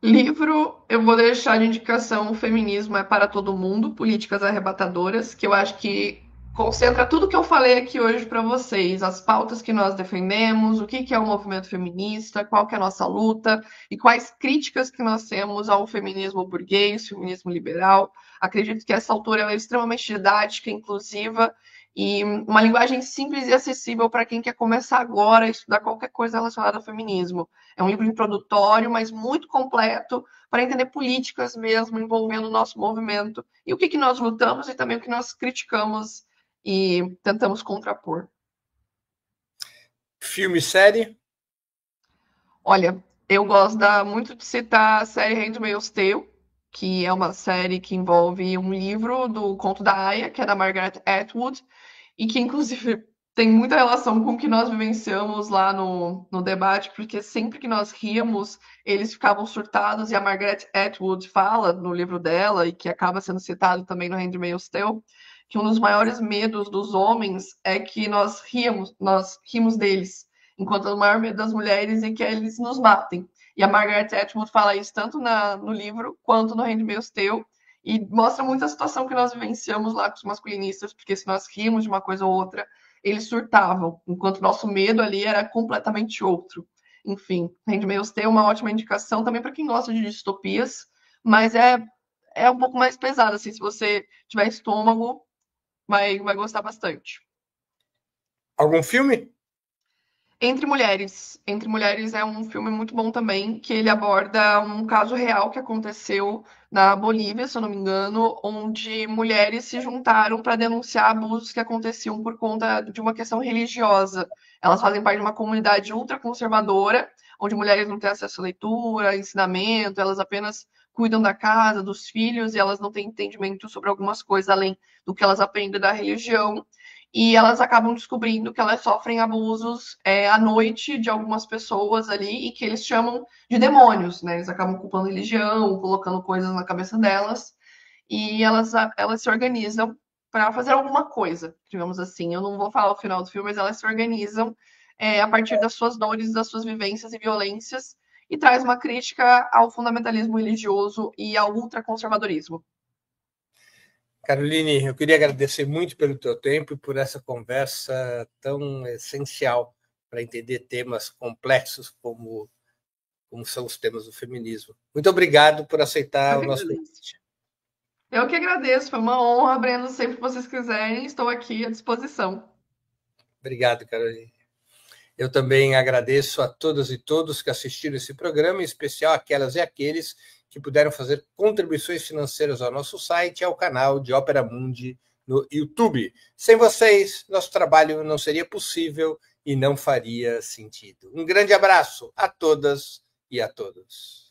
Livro, eu vou deixar de indicação O Feminismo é para Todo Mundo, Políticas Arrebatadoras, que eu acho que concentra tudo que eu falei aqui hoje para vocês, as pautas que nós defendemos, o que é o movimento feminista, qual que é a nossa luta e quais críticas que nós temos ao feminismo burguês, feminismo liberal. Acredito que essa autora é extremamente didática, inclusiva e uma linguagem simples e acessível para quem quer começar agora a estudar qualquer coisa relacionada ao feminismo. É um livro introdutório, mas muito completo para entender políticas mesmo envolvendo o nosso movimento e o que nós lutamos e também o que nós criticamos e tentamos contrapor. Filme e série? Olha, eu gosto muito de citar a série Handmaid's Tale, que é uma série que envolve um livro do Conto da Aia, que é da Margaret Atwood, e que inclusive tem muita relação com o que nós vivenciamos lá no debate, porque sempre que nós ríamos, eles ficavam surtados, e a Margaret Atwood fala no livro dela, e que acaba sendo citado também no Handmaid's Tale, que um dos maiores medos dos homens é que nós rimos deles, enquanto o maior medo das mulheres é que eles nos matem. E a Margaret Atwood fala isso tanto no livro quanto no Handmaid's Tale, e mostra muito a situação que nós vivenciamos lá com os masculinistas, porque se nós rimos de uma coisa ou outra, eles surtavam, enquanto nosso medo ali era completamente outro. Enfim, Handmaid's Tale é uma ótima indicação também para quem gosta de distopias, mas é um pouco mais pesado, assim, se você tiver estômago, vai gostar bastante. Algum filme? Entre Mulheres. Entre Mulheres é um filme muito bom também, que ele aborda um caso real que aconteceu na Bolívia, se eu não me engano, onde mulheres se juntaram para denunciar abusos que aconteciam por conta de uma questão religiosa. Elas fazem parte de uma comunidade ultraconservadora, onde mulheres não têm acesso à leitura, a ensinamento, elas apenas cuidam da casa, dos filhos, e elas não têm entendimento sobre algumas coisas além do que elas aprendem da religião e elas acabam descobrindo que elas sofrem abusos à noite de algumas pessoas ali e que eles chamam de demônios, né? Eles acabam culpando religião, colocando coisas na cabeça delas e elas se organizam para fazer alguma coisa, digamos assim. Eu não vou falar o final do filme, mas elas se organizam a partir das suas dores, das suas vivências e violências e traz uma crítica ao fundamentalismo religioso e ao ultraconservadorismo. Caroline, eu queria agradecer muito pelo teu tempo e por essa conversa tão essencial para entender temas complexos como são os temas do feminismo. Muito obrigado por aceitar o nosso convite. Eu que agradeço, foi uma honra, Breno. Sempre que vocês quiserem, estou aqui à disposição. Obrigado, Caroline. Eu também agradeço a todas e todos que assistiram esse programa, em especial aquelas e aqueles que puderam fazer contribuições financeiras ao nosso site e ao canal de Ópera Mundi no YouTube. Sem vocês, nosso trabalho não seria possível e não faria sentido. Um grande abraço a todas e a todos.